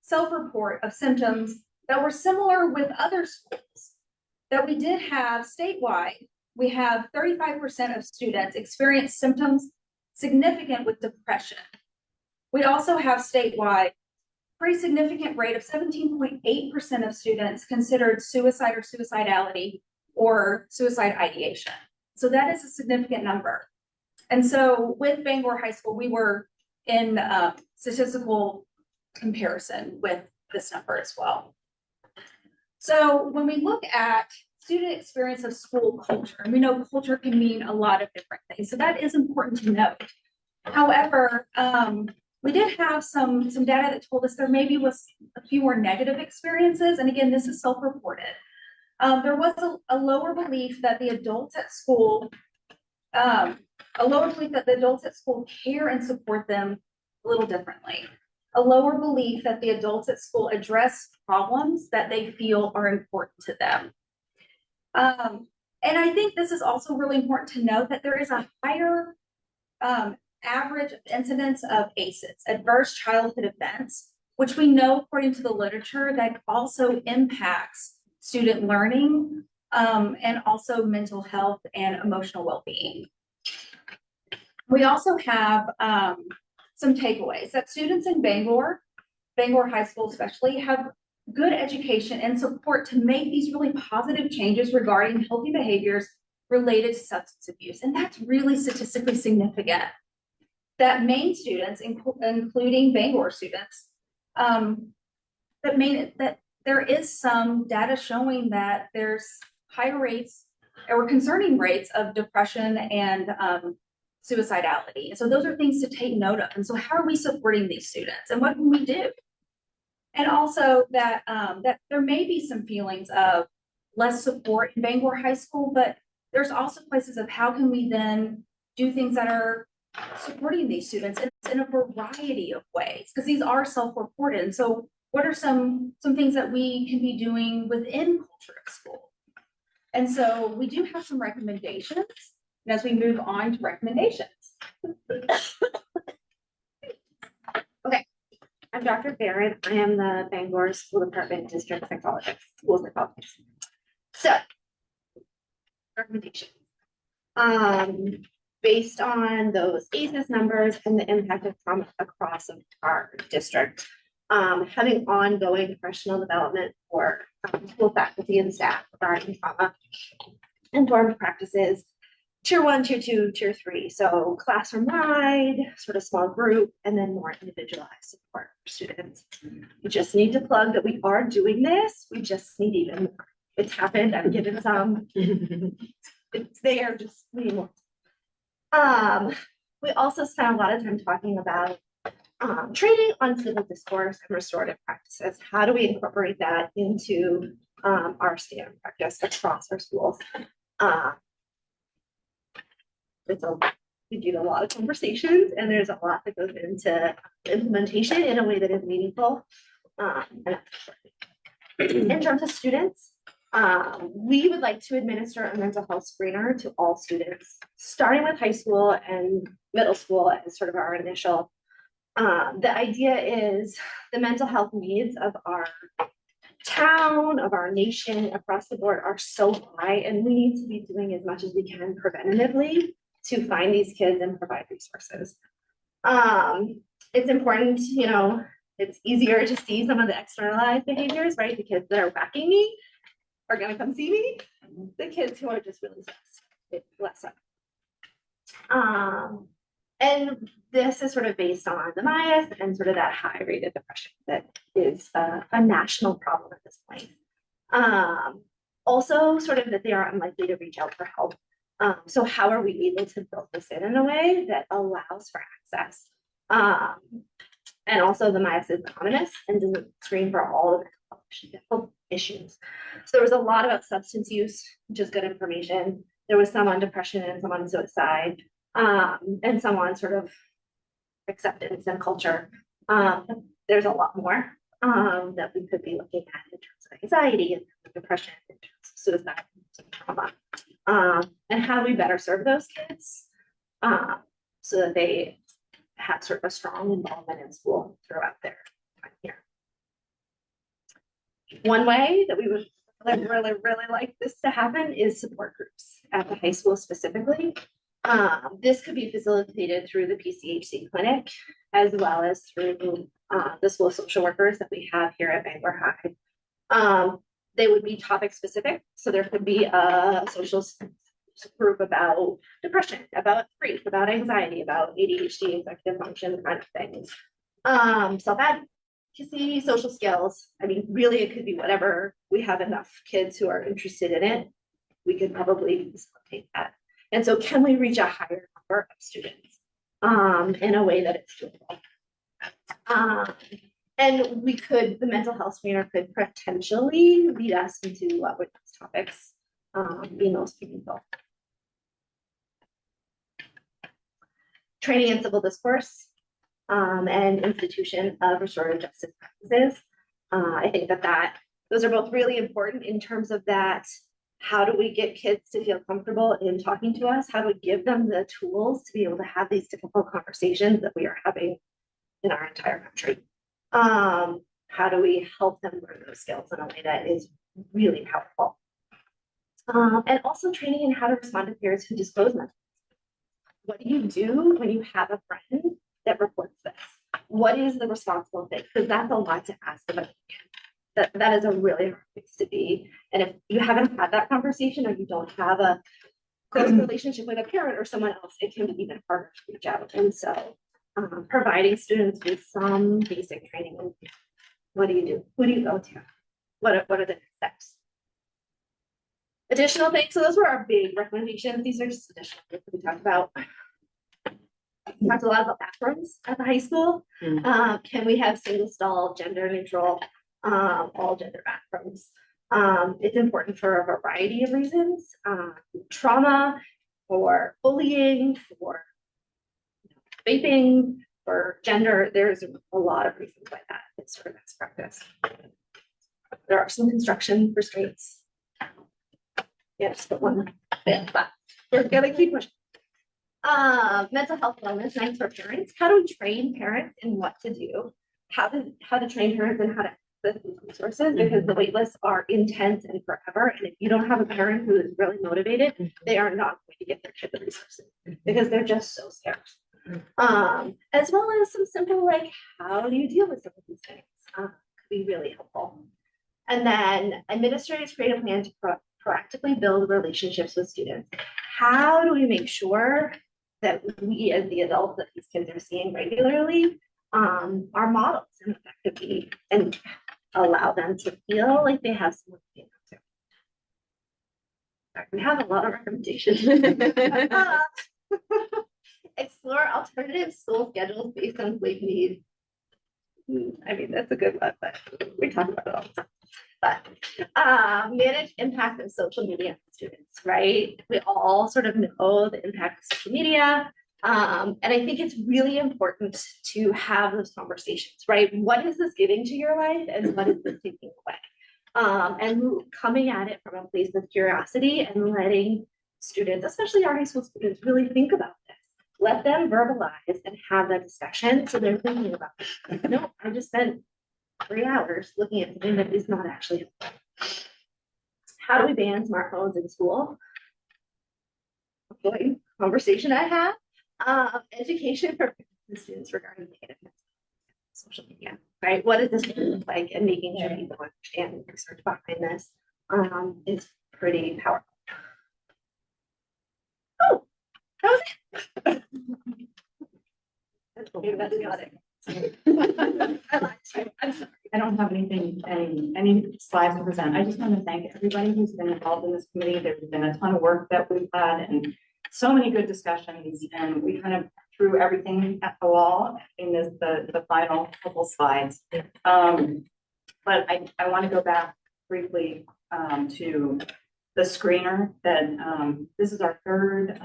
self-report of symptoms that were similar with other schools that we did have statewide. We have 35% of students experience symptoms significant with depression. We also have statewide pretty significant rate of 17.8% of students considered suicide or suicidality or suicide ideation. So that is a significant number. And so with Bangor High School, we were in statistical comparison with this number as well. So when we look at student experience of school culture, and we know culture can mean a lot of different things, so that is important to note. However, we did have some data that told us there maybe was a few more negative experiences, and again, this is self-reported. There was a lower belief that the adults at school, care and support them a little differently. A lower belief that the adults at school address problems that they feel are important to them. And I think this is also really important to note that there is a higher average incidence of ACEs, adverse childhood events, which we know according to the literature that also impacts student learning and also mental health and emotional well-being. We also have some takeaways that students in Bangor High School especially, have good education and support to make these really positive changes regarding healthy behaviors related to substance abuse. And that's really statistically significant. That Maine students, including Bangor students, that there is some data showing that there's higher rates or concerning rates of depression and suicidality. And so those are things to take note of. And so how are we supporting these students and what can we do? And also that there may be some feelings of less support in Bangor High School, but there's also places of how can we then do things that are supporting these students in a variety of ways, because these are self-reported. And so what are some things that we can be doing within culture at school? And so we do have some recommendations. And as we move on to recommendations, I'm Dr. Barron. I am the Bangor School Department District Psychologist, School Psychologist. So, recommendation. Based on those ACEs numbers and the impact of trauma across our district, having ongoing professional development for school faculty and staff regarding trauma informed practices, tier 1, tier 2, tier 3. So classroom wide, sort of small group, and then more individualized support for students. We just need to plug that we are doing this. We just need even more. It's happened. I've given some. It's there, just we need more. We also spent a lot of time talking about training on civil discourse and restorative practices. How do we incorporate that into our standard practice across our schools? We do a lot of conversations, and there's a lot that goes into implementation in a way that is meaningful. In terms of students, we would like to administer a mental health screener to all students, starting with high school and middle school as sort of our initial. The idea is the mental health needs of our town, of our nation, across the board are so high, and we need to be doing as much as we can preventatively to find these kids and provide resources. It's important, you know, it's easier to see some of the externalized behaviors, right? The kids that are whacking me are gonna come see me. The kids who are just really stressed, it's less so. And this is sort of based on the bias and sort of that high rate of depression that is a national problem at this point. Also sort of that they are unlikely to reach out for help. So how are we able to build this in a way that allows for access? And also the bias is anonymous and doesn't screen for all of the issues. So there was a lot about substance use, which is good information. There was some on depression and some on suicide, and some on sort of acceptance and culture. There's a lot more that we could be looking at in terms of anxiety and depression, in terms of suicide and trauma, and how do we better serve those kids so that they have sort of a strong involvement in school throughout their time here. One way that we would really like this to happen is support groups at the high school specifically. This could be facilitated through the PCHC clinic, as well as through the school social workers that we have here at Bangor High. They would be topic specific, so there could be a social group about depression, about grief, about anxiety, about ADHD, executive function kind of things. Self-advocacy, social skills. I mean, really, it could be whatever. We have enough kids who are interested in it. We could probably facilitate that. And so can we reach a higher number of students in a way that it's doable? And we could, the mental health screener could potentially lead us into what would these topics be most meaningful. Training in civil discourse and institution of restorative justice practices. I think that those are both really important in terms of that. How do we get kids to feel comfortable in talking to us? How do we give them the tools to be able to have these difficult conversations that we are having in our entire country? How do we help them learn those skills in a way that is really powerful? And also training in how to respond to peers who disclose mental health. What do you do when you have a friend that reports this? What is the responsible thing? Because that's a lot to ask of a kid. That is a really hard place to be. And if you haven't had that conversation, or you don't have a close relationship with a parent or someone else, it can be even harder to reach out. And so providing students with some basic training. What do you do? Who do you go to? What are the next steps? Additional things. So those were our big recommendations. These are just additional things that we talked about. We talked a lot about bathrooms at the high school. Can we have single stall, gender neutral, all gender bathrooms? It's important for a variety of reasons. Trauma, for bullying, for vaping, for gender. There's a lot of reasons why that is sort of best practice. There are some construction restraints. Yeah, just put one there, but we're gonna keep pushing. Mental health wellness nights for parents. How do we train parents in what to do? How to train parents and how to access these resources, because the wait lists are intense and forever. And if you don't have a parent who is really motivated, they are not going to get their kid the resources because they're just so scarce. As well as some simple, like, how do you deal with some of these things? Could be really helpful. And then administrators create a plan to proactively build relationships with students. How do we make sure that we, as the adults that these kids are seeing regularly, are models and effectively, and allow them to feel like they have someone to be to. We have a lot of recommendations. Explore alternative school schedules based on sleep needs. I mean, that's a good one, but we talk about it all the time. But manage impact of social media on students, right? We all sort of know the impact of social media. And I think it's really important to have those conversations, right? What is this giving to your life and what is this taking away? And coming at it from a place of curiosity and letting students, especially our high school students, really think about this. Let them verbalize and have that discussion so they're thinking about it. No, I just spent 3 hours looking at something that is not actually helpful. How do we ban smartphones in school? Avoid conversation I have. Education for students regarding negative social media, right? What does this look like? And making sure people understand the research behind this is pretty powerful. Oh, that was it. Maybe that's chaotic. I lied to you. I'm sorry. I don't have any slides to present. I just want to thank everybody who's been involved in this committee. There's been a ton of work that we've had and so many good discussions, and we kind of threw everything at the wall in the final couple slides. But I want to go back briefly to the screener that this is our third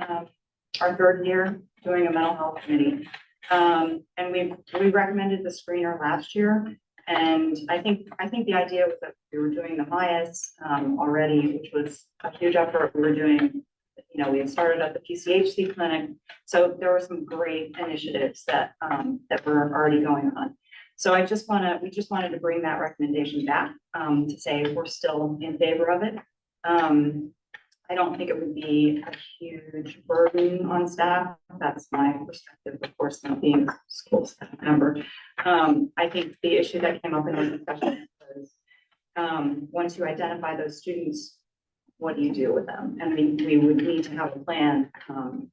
year doing a mental health committee. And we recommended the screener last year. And I think the idea was that we were doing the MIAS already, which was a huge effort. We were doing, we had started at the PCHC clinic. So there were some great initiatives that were already going on. So we just wanted to bring that recommendation back to say we're still in favor of it. I don't think it would be a huge burden on staff. That's my perspective, of course, not being a school staff member. I think the issue that came up in the discussion was once you identify those students, what do you do with them? And we would need to have a plan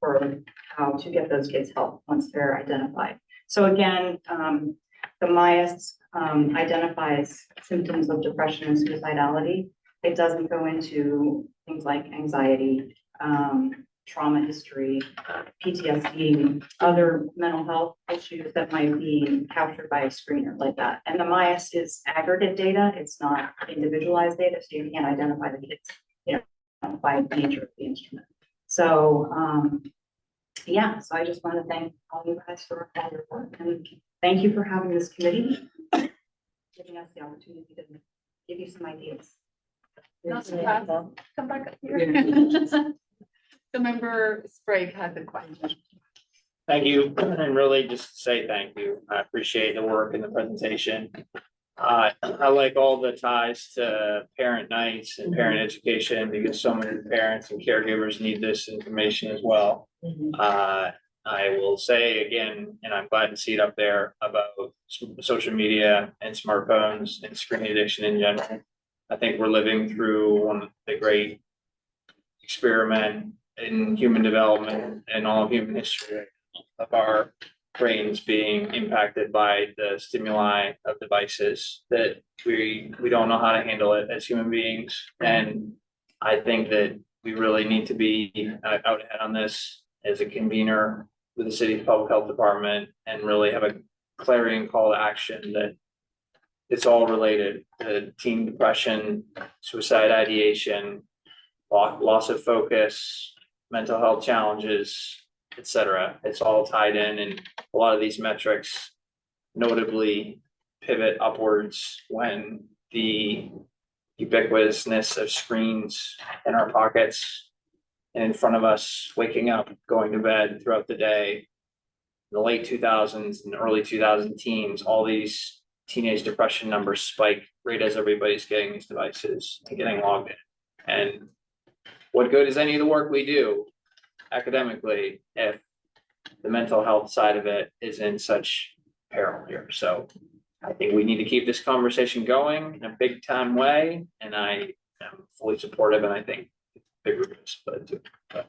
for how to get those kids help once they're identified. So again, the MIAS identifies symptoms of depression and suicidality. It doesn't go into things like anxiety, trauma history, PTSD, other mental health issues that might be captured by a screener like that. And the MIAS is aggregate data. It's not individualized data, so you can't identify the kids, by the nature of the instrument. So, yeah, so I just want to thank all you guys for all your work, and thank you for having this committee, giving us the opportunity to give you some ideas. Come back up here. The member Sprague had the question. Thank you, and really just say thank you. I appreciate the work and the presentation. I like all the ties to parent nights and parent education because so many parents and caregivers need this information as well. I will say again, and I'm glad to see it up there, about social media and smartphones and screen addiction in general. I think we're living through one of the great experiment in human development and all of human history of our brains being impacted by the stimuli of devices that we don't know how to handle it as human beings. And I think that we really need to be out ahead on this as a convener with the city's public health department and really have a clarion call to action that it's all related to teen depression, suicide ideation, loss of focus, mental health challenges, etc. It's all tied in, and a lot of these metrics notably pivot upwards when the ubiquitousness of screens in our pockets and in front of us, waking up, going to bed throughout the day, the late 2000s and early 2000 teens, all these teenage depression numbers spike right as everybody's getting these devices and getting logged in. And what good is any of the work we do academically if the mental health side of it is in such peril here? So I think we need to keep this conversation going in a big time way, and I am fully supportive, and I think big groups, but Can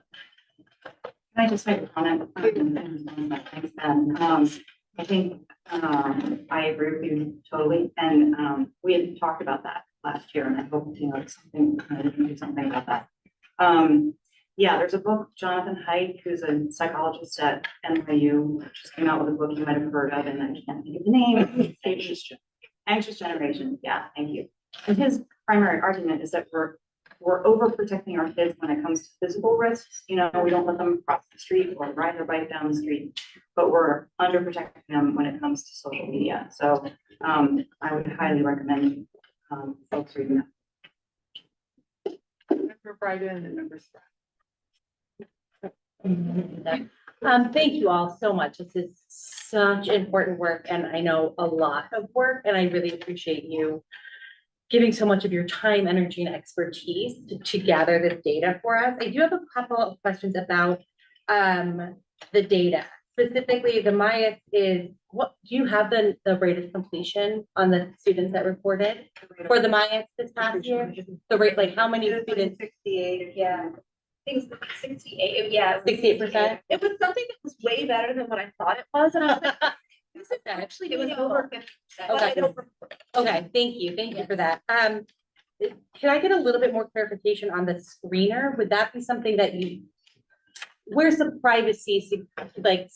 I just make a comment? Thanks, Ben. I think, I agree with you totally, and, we had talked about that last year, and I hope, something, we can do something about that. Yeah, there's a book, Jonathan Haidt, who's a psychologist at NYU, just came out with a book you might have heard of, and I just can't think of the name. Anxious Generation, yeah, thank you. And his primary argument is that we're overprotecting our kids when it comes to physical risks. We don't let them cross the street or ride their bike down the street, but we're underprotecting them when it comes to social media. So I would highly recommend folks reading that. Member Bryden and member Spratt. Thank you all so much. This is such important work, and I know a lot of work, and I really appreciate you giving so much of your time, energy, and expertise to gather this data for us. I do have a couple of questions about the data. Specifically, the MIAS is, what do you have the rate of completion on the students that reported for the MIAS this past year? The rate, like how many students? 68, yeah. I think it's 68, yeah. 68%? It was something that was way better than what I thought it was, and I was like, this is actually, it was over 50%. but I don't remember. Okay, thank you for that. Can I get a little bit more clarification on the screener? Would that be something that where's the privacy, like,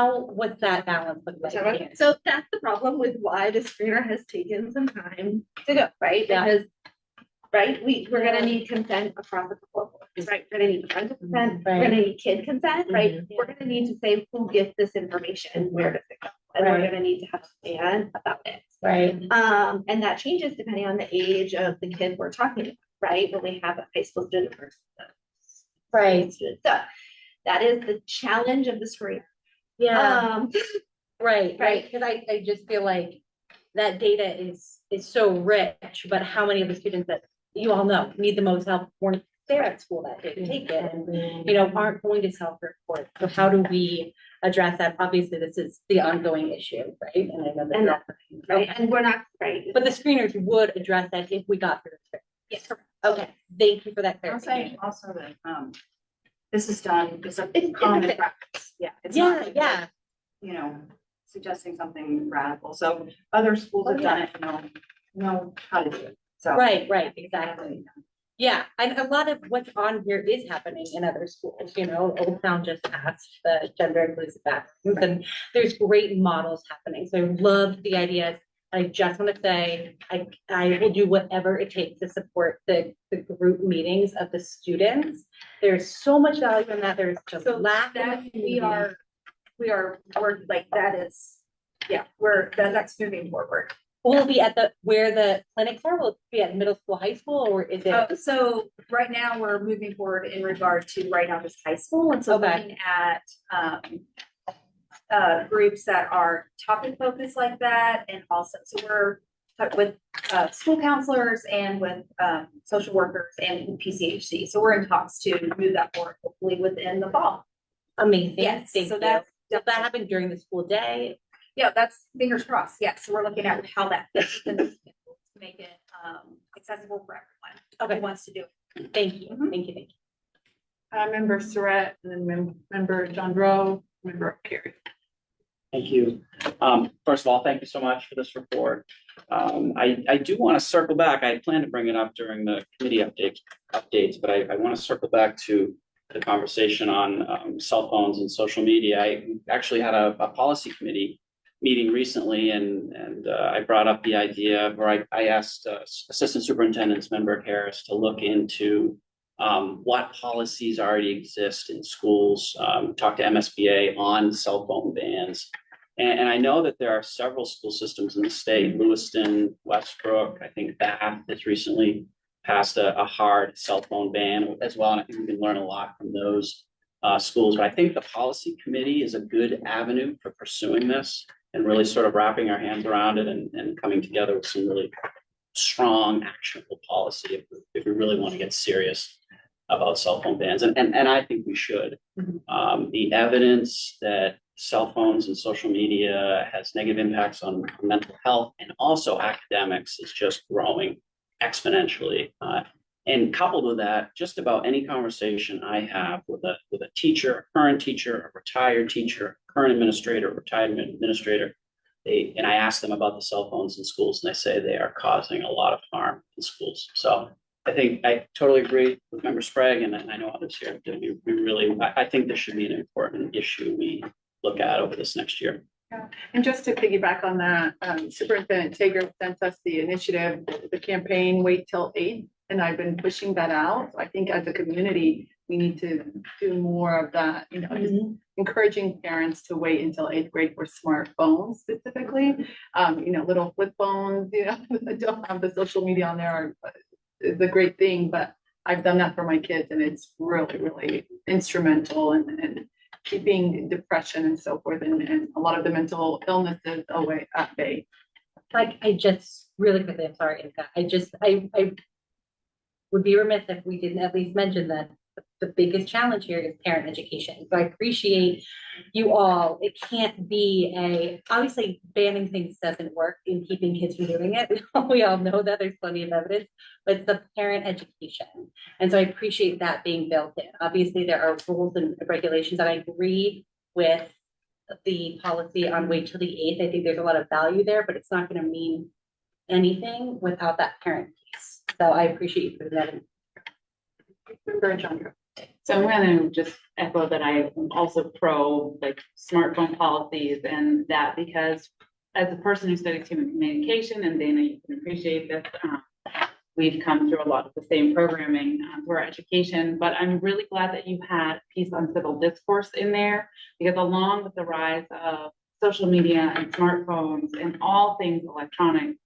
what's that balance look like? So that's the problem with why the screener has taken some time to go, right? Yeah. Because, right, we're gonna need consent across the couple of boards, right? We're gonna need parental consent, we're gonna need kid consent, right? We're gonna need to say who gets this information, where does it go? And we're gonna need to have a plan about it. Right. And that changes depending on the age of the kid we're talking about, right? When we have a high school student versus a Right. student. So that is the challenge of the screen. Yeah. Right. Because I just feel like that data is so rich, but how many of the students that you all know need the most help weren't there at school that day to take it, and aren't going to self-report. So how do we address that? Obviously, this is the ongoing issue, right? And I know that right, and we're not right. But the screeners would address that if we got through the Yes. Okay, thank you for that I'll say clarification. also that, this is done, it's a common practice, yeah. It's Yeah, not like yeah. we're, suggesting something radical, so other schools have done it, know how to do it, so. Right, exactly. Yeah, and a lot of what's on here is happening in other schools, Old Town just passed the gender inclusive bathrooms, and there's great models happening, so I love the ideas. I just want to say, I will do whatever it takes to support the group meetings of the students. There's so much value in that, there's just So lack. that we are working, like, that is, yeah, that's moving forward. Will it be where the clinics are? Will it be at middle school, high school, or is it? So right now, we're moving forward in regard to right now just high school, and so Okay. looking at groups that are topic focused like that, and also, so we're with school counselors and with social workers and PCHC. So we're in talks to move that forward, hopefully within the fall. Amazing. Yes, Thank so you. that's Will that happen during the school day? Yeah, that's fingers crossed. Yeah, so we're looking at how that fits and to make it accessible for everyone who wants to do it. Thank you. Thank you. Member Surratt, and then member John Rowe, member Carey. Thank you. First of all, thank you so much for this report. I do want to circle back. I plan to bring it up during the committee updates, but I want to circle back to the conversation on cell phones and social media. I actually had a policy committee meeting recently, and I brought up the idea, or I asked Assistant Superintendent Member Harris to look into what policies already exist in schools, talk to MSBA on cell phone bans. And I know that there are several school systems in the state, Lewiston, Westbrook, I think Bath has recently passed a hard cell phone ban as well, and I think we can learn a lot from those schools. But I think the policy committee is a good avenue for pursuing this and really sort of wrapping our hands around it and coming together with some really strong, actionable policy if we really want to get serious about cell phone bans. And I think we should. The evidence that cell phones and social media has negative impacts on mental health and also academics is just growing exponentially. And coupled with that, just about any conversation I have with a teacher, a current teacher, a retired teacher, a current administrator, a retired administrator, and I ask them about the cell phones in schools, and they say they are causing a lot of harm in schools. So I think I totally agree with Member Sprague, and I know others here. I think this should be an important issue we look at over this next year. Yeah. And just to piggyback on that, Superintendent Tager sent us the initiative, the campaign, Wait Till 8, and I've been pushing that out. So I think as a community, we need to do more of that, just encouraging parents to wait until 8th grade for smartphones specifically. Little flip phones, that don't have the social media on there is a great thing, but I've done that for my kids and it's really, really instrumental and keeping depression and so forth and a lot of the mental illnesses away at bay. Like, I just really quickly, I'm sorry, Inka. I would be remiss if we didn't at least mention that the biggest challenge here is parent education. So I appreciate you all. It can't be obviously banning things doesn't work in keeping kids from doing it. We all know that there's plenty of evidence, but it's the parent education. And so I appreciate that being built in. Obviously there are rules and regulations, and I agree with the policy on wait till the 8th. I think there's a lot of value there, but it's not going to mean anything without that parent piece. So I appreciate you putting that in. So I'm gonna just echo that I am also pro smartphone policies and that, because as a person who studies human communication, and Dana, you can appreciate this, we've come through a lot of the same programming for our education, but I'm really glad that you had a piece on civil discourse in there, because along with the rise of social media and smartphones and all things electronic,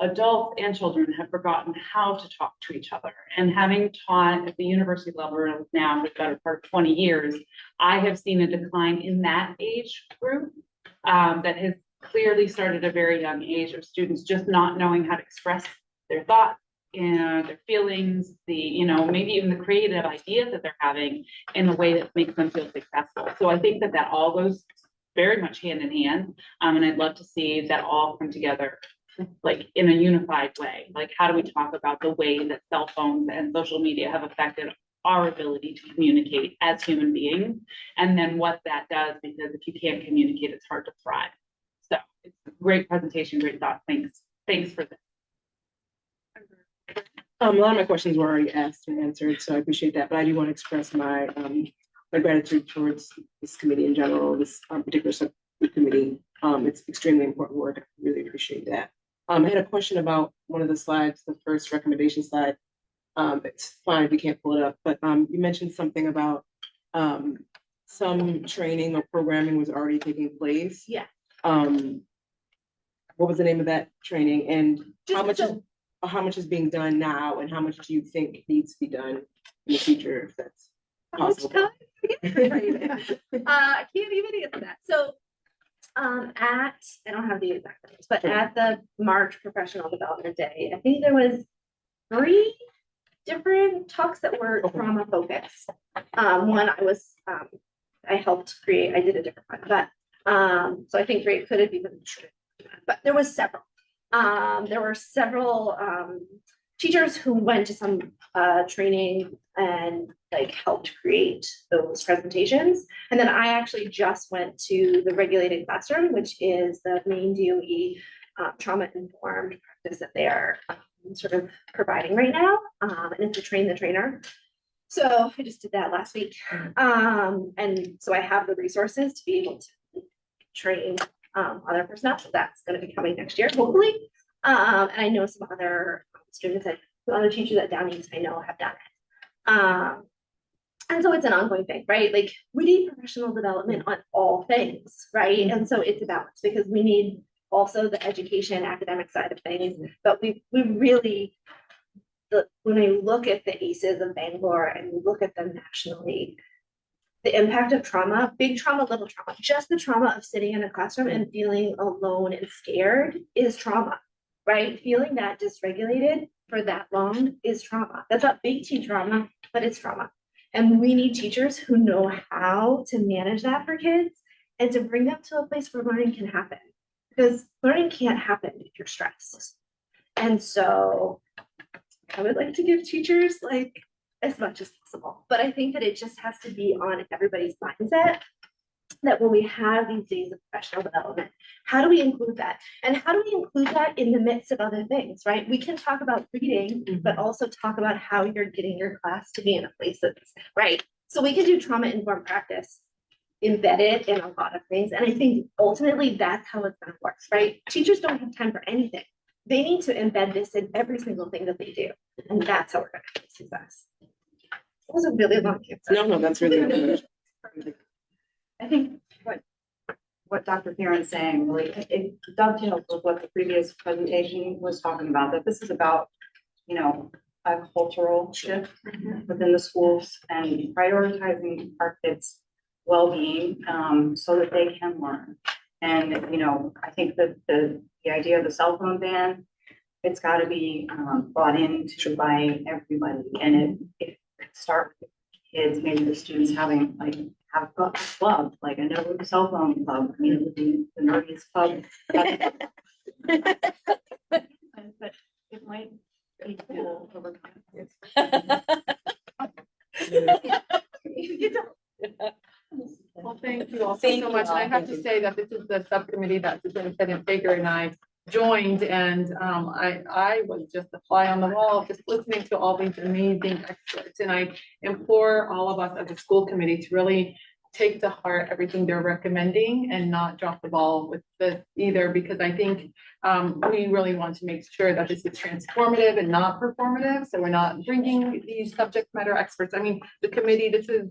adults and children have forgotten how to talk to each other. And having taught at the university level now for the better part of 20 years, I have seen a decline in that age group that has clearly started at a very young age of students just not knowing how to express their thoughts and their feelings, maybe even the creative ideas that they're having in a way that makes them feel successful. So I think that all goes very much hand in hand. And I'd love to see that all come together in a unified way. How do we talk about the way that cell phones and social media have affected our ability to communicate as human beings, and then what that does, because if you can't communicate, it's hard to thrive. So it's a great presentation, great thought. Thanks for this. A lot of my questions were already asked and answered, so I appreciate that, but I do want to express my gratitude towards this committee in general, this particular subcommittee. It's extremely important work. I really appreciate that. I had a question about one of the slides, the first recommendation slide. It's fine if you can't pull it up, but you mentioned something about some training or programming was already taking place. Yeah. What was the name of that training, and how much is being done now, and how much do you think needs to be done in the future, if that's possible? I can't even answer that. So I don't have the exact numbers, but at the March Professional Development Day, I think there was 3 different talks that were trauma focused. One I helped create, I did a different one, but so I think Ray could have even, but there was several. There were several teachers who went to some training and helped create those presentations. And then I actually just went to the regulated classroom, which is the main DOE trauma-informed practice that they are sort of providing right now. And it's to train the trainer. So I just did that last week. And so I have the resources to be able to train other personnel. So that's going to be coming next year, hopefully. And I know some other students other teachers at Downings I know have done it. And so it's an ongoing thing, right? We need professional development on all things, right? And so it's a balance, because we need also the education academic side of things, but we really when I look at the ACEs of Bangor and look at them nationally, the impact of trauma, big trauma, little trauma, just the trauma of sitting in a classroom and feeling alone and scared is trauma, right? Feeling that dysregulated for that long is trauma. That's not big T trauma, but it's trauma. And we need teachers who know how to manage that for kids and to bring them to a place where learning can happen. Because learning can't happen if you're stressed. And so I would like to give teachers like as much as possible, but I think that it just has to be on everybody's mindset that when we have these days of professional development, how do we include that? And how do we include that in the midst of other things, right? We can talk about reading, but also talk about how you're getting your class to be in a place that's right. So we can do trauma-informed practice embedded in a lot of things. And I think ultimately that's how it's gonna work, right? Teachers don't have time for anything. They need to embed this in every single thing that they do. And that's how we're gonna have success. That was a really long answer. No, that's really good. I think what Dr. Fearon's saying, really, it dovetails with what the previous presentation was talking about, that this is about, you know, a cultural shift within the schools and prioritizing our kids' well-being, so that they can learn. And, you know, I think that the idea of the cell phone ban, it's got to be brought into by everybody, and it start with kids, maybe the students having have a club, like a no cell phone club. I mean, it would be the nerdiest club. But it might be cool over time. Well, thank you all so much. And I have to say that this is the subcommittee that Superintendent Baker and I joined, and I was just a fly on the wall, just listening to all these amazing experts. And I implore all of us as a school committee to really take to heart everything they're recommending and not drop the ball with this either, because I think we really want to make sure that this is transformative and not performative. So we're not bringing these subject matter experts. I mean, the committee, this is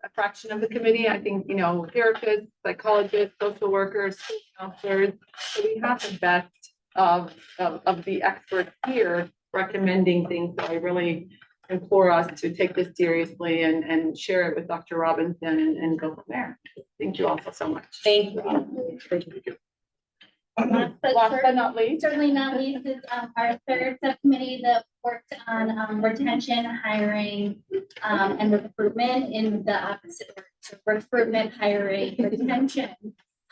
a fraction of the committee. I think, you know, therapists, psychologists, social workers, school counselors. So we have the best of the experts here recommending things. So I really implore us to take this seriously and share it with Dr. Robinson and go from there. Thank you all so much. Thank you. Last but not least. Certainly not least is our third subcommittee that worked on retention, hiring, and recruitment in the opposite order. So recruitment, hiring, retention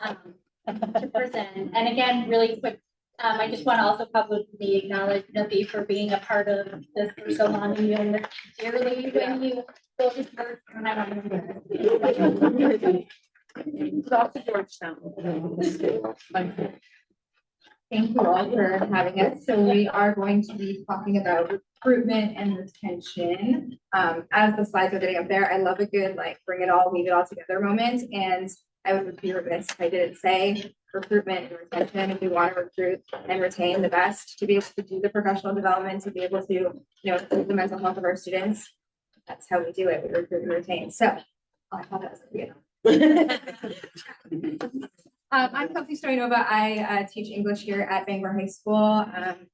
to present. And again, really quick, I just want to also publicly acknowledge Nubby for being a part of this for so long and doing this dearly when you go to work. And I want to Dr. Georgetown. Thank you all for having us. So we are going to be talking about recruitment and retention. As the slides are getting up there, I love a good bring it all, weave it all together moment. And I would be remiss if I didn't say recruitment and retention. If we want to recruit and retain the best, to be able to do the professional development, to be able to, improve the mental health of our students, that's how we do it. We recruit and retain. So I thought that was I'm Kelsey Stoyanova. I teach English here at Bangor High School,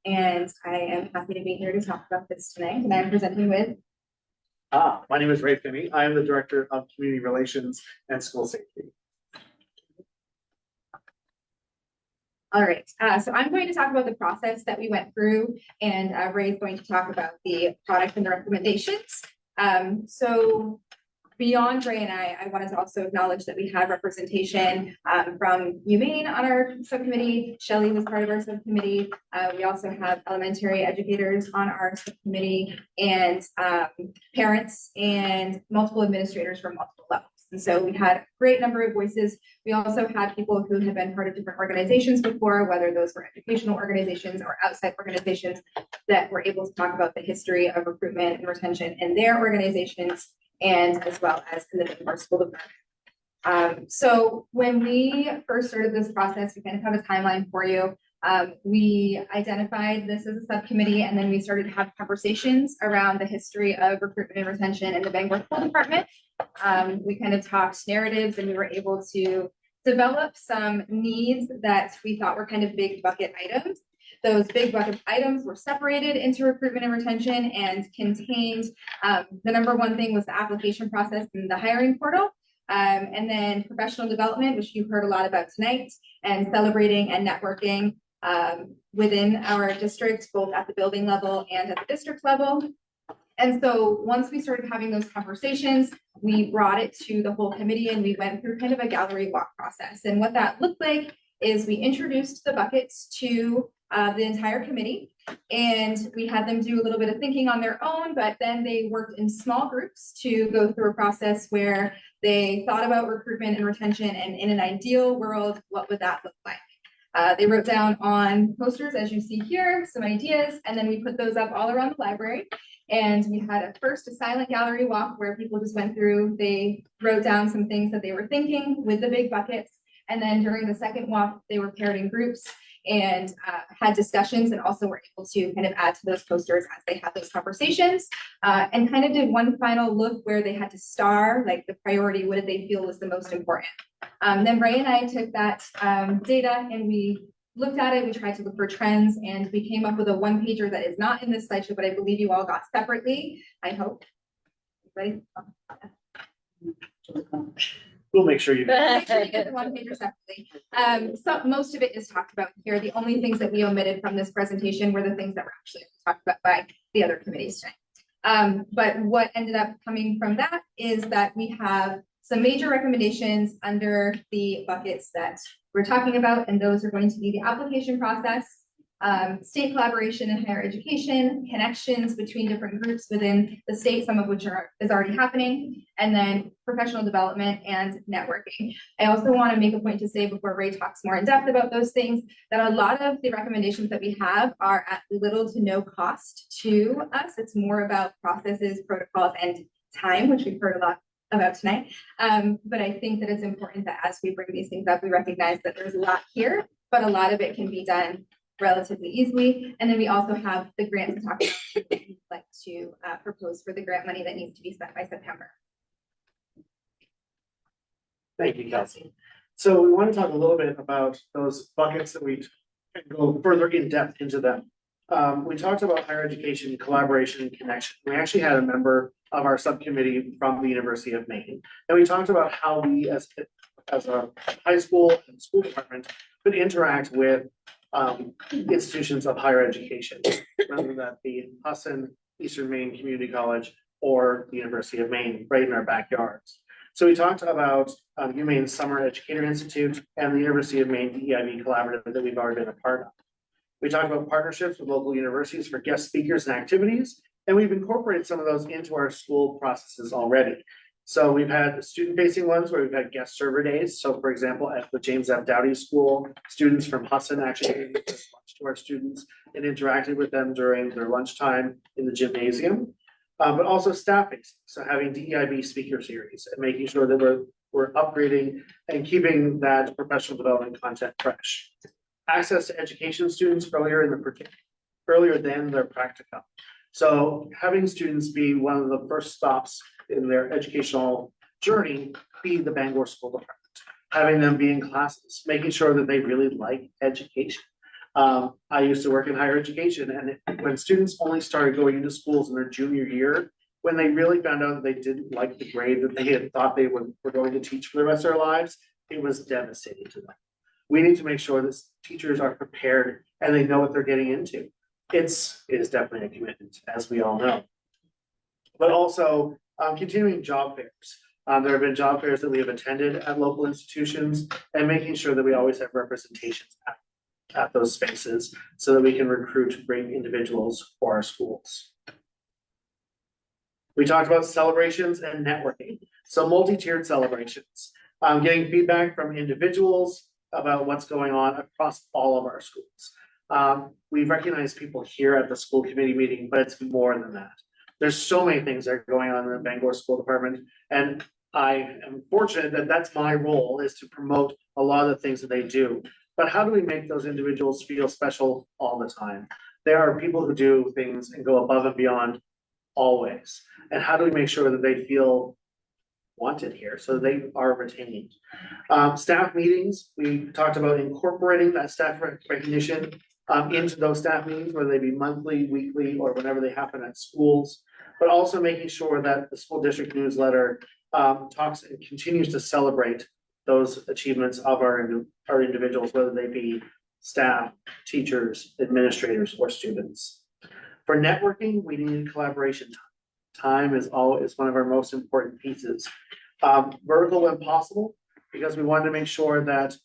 and I am happy to be here to talk about this tonight. And I'm presenting with. My name is Ray Finney. I am the Director of Community Relations and School Safety. All right, so I'm going to talk about the process that we went through, and Ray is going to talk about the product and the recommendations. So beyond Ray and I wanted to also acknowledge that we had representation from UMaine on our subcommittee. Shelley was part of our subcommittee. We also have elementary educators on our subcommittee, and parents and multiple administrators from multiple levels. And so we had a great number of voices. We also had people who had been part of different organizations before, whether those were educational organizations or outside organizations, that were able to talk about the history of recruitment and retention in their organizations, and as well as in the Bangor School Department. So when we first started this process, we kind of have a timeline for you. We identified this as a subcommittee, and then we started to have conversations around the history of recruitment and retention in the Bangor School Department. We kind of talked narratives, and we were able to develop some needs that we thought were kind of big bucket items. Those big bucket items were separated into recruitment and retention and contained, the number one thing was the application process and the hiring portal. And then professional development, which you've heard a lot about tonight, and celebrating and networking within our district, both at the building level and at the district level. And so once we started having those conversations, we brought it to the whole committee and we went through kind of a gallery walk process. And what that looked like is we introduced the buckets to the entire committee, and we had them do a little bit of thinking on their own, but then they worked in small groups to go through a process where they thought about recruitment and retention, and in an ideal world, what would that look like? They wrote down on posters, as you see here, some ideas, and then we put those up all around the library. And we had a silent gallery walk where people just went through, they wrote down some things that they were thinking with the big buckets. And then during the second walk, they were paired in groups and had discussions, and also were able to kind of add to those posters as they had those conversations, and kind of did one final look where they had to star like the priority, what did they feel was the most important. Then Ray and I took that data and we looked at it, we tried to look for trends, and we came up with a one pager that is not in this slideshow, but I believe you all got separately, I hope. Ready? We'll make sure you. Make sure you get the one pager separately. So most of it is talked about here. The only things that we omitted from this presentation were the things that were actually talked about by the other committees tonight. But what ended up coming from that is that we have some major recommendations under the buckets that we're talking about, and those are going to be the application process, state collaboration in higher education, connections between different groups within the state, some of which is already happening, and then professional development and networking. I also want to make a point to say before Ray talks more in depth about those things, that a lot of the recommendations that we have are at little to no cost to us. It's more about processes, protocols, and time, which we've heard a lot about tonight. But I think that it's important that as we bring these things up, we recognize that there's a lot here, but a lot of it can be done relatively easily. And then we also have the grant to talk about that we'd like to propose for the grant money that needs to be spent by September. Thank you, Kelsey. So we want to talk a little bit about those buckets that we can go further in depth into them. We talked about higher education, collaboration, and connection. We actually had a member of our subcommittee from the University of Maine. And we talked about how we as a high school and school department could interact with institutions of higher education, whether that be Husson, Eastern Maine Community College, or the University of Maine, right in our backyards. So we talked about UMaine's Summer Educator Institute and the University of Maine DEIB collaborative that we've already been a part of. We talked about partnerships with local universities for guest speakers and activities, and we've incorporated some of those into our school processes already. So we've had student-facing ones where we've had guest server days. So for example, at the James F. Dowdy School, students from Husson actually gave lunch to our students and interacted with them during their lunchtime in the gymnasium. But also staff-facing, so having DEIB speaker series and making sure that we're upgrading and keeping that professional development content fresh. Access to education students earlier than their practicum. So having students be one of the first stops in their educational journey be the Bangor School Department. Having them be in classes, making sure that they really like education. I used to work in higher education, and when students only started going into schools in their junior year, when they really found out that they didn't like the grade that they had thought they were going to teach for the rest of their lives, it was devastating to them. We need to make sure that teachers are prepared and they know what they're getting into. It is definitely a commitment, as we all know. But also continuing job fairs. There have been job fairs that we have attended at local institutions, and making sure that we always have representations at those spaces so that we can recruit great individuals for our schools. We talked about celebrations and networking. So multi-tiered celebrations, getting feedback from individuals about what's going on across all of our schools. We've recognized people here at the school committee meeting, but it's more than that. There's so many things that are going on in the Bangor School Department, and I am fortunate that that's my role, is to promote a lot of the things that they do. But how do we make those individuals feel special all the time? There are people who do things and go above and beyond always. And how do we make sure that they feel wanted here so that they are retained? Staff meetings, we talked about incorporating that staff recognition into those staff meetings, whether they be monthly, weekly, or whenever they happen at schools. But also making sure that the school district newsletter talks and continues to celebrate those achievements of our individuals, whether they be staff, teachers, administrators, or students. For networking, we need collaboration time. Time is one of our most important pieces. Vertical when possible, because we wanted to make sure that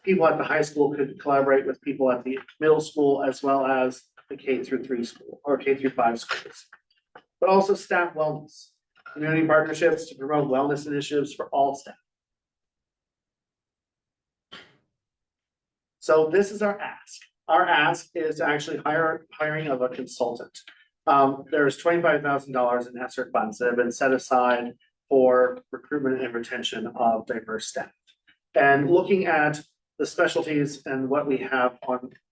people at the high school could collaborate with people at the middle school as well as the K-3 school or K-5 schools. But also staff wellness, community partnerships to promote wellness initiatives for all staff. So this is our ask. Our ask is to actually hiring of a consultant. There's $25,000 in ESSER funds that have been set aside for recruitment and retention of diverse staff. And looking at the specialties and what we have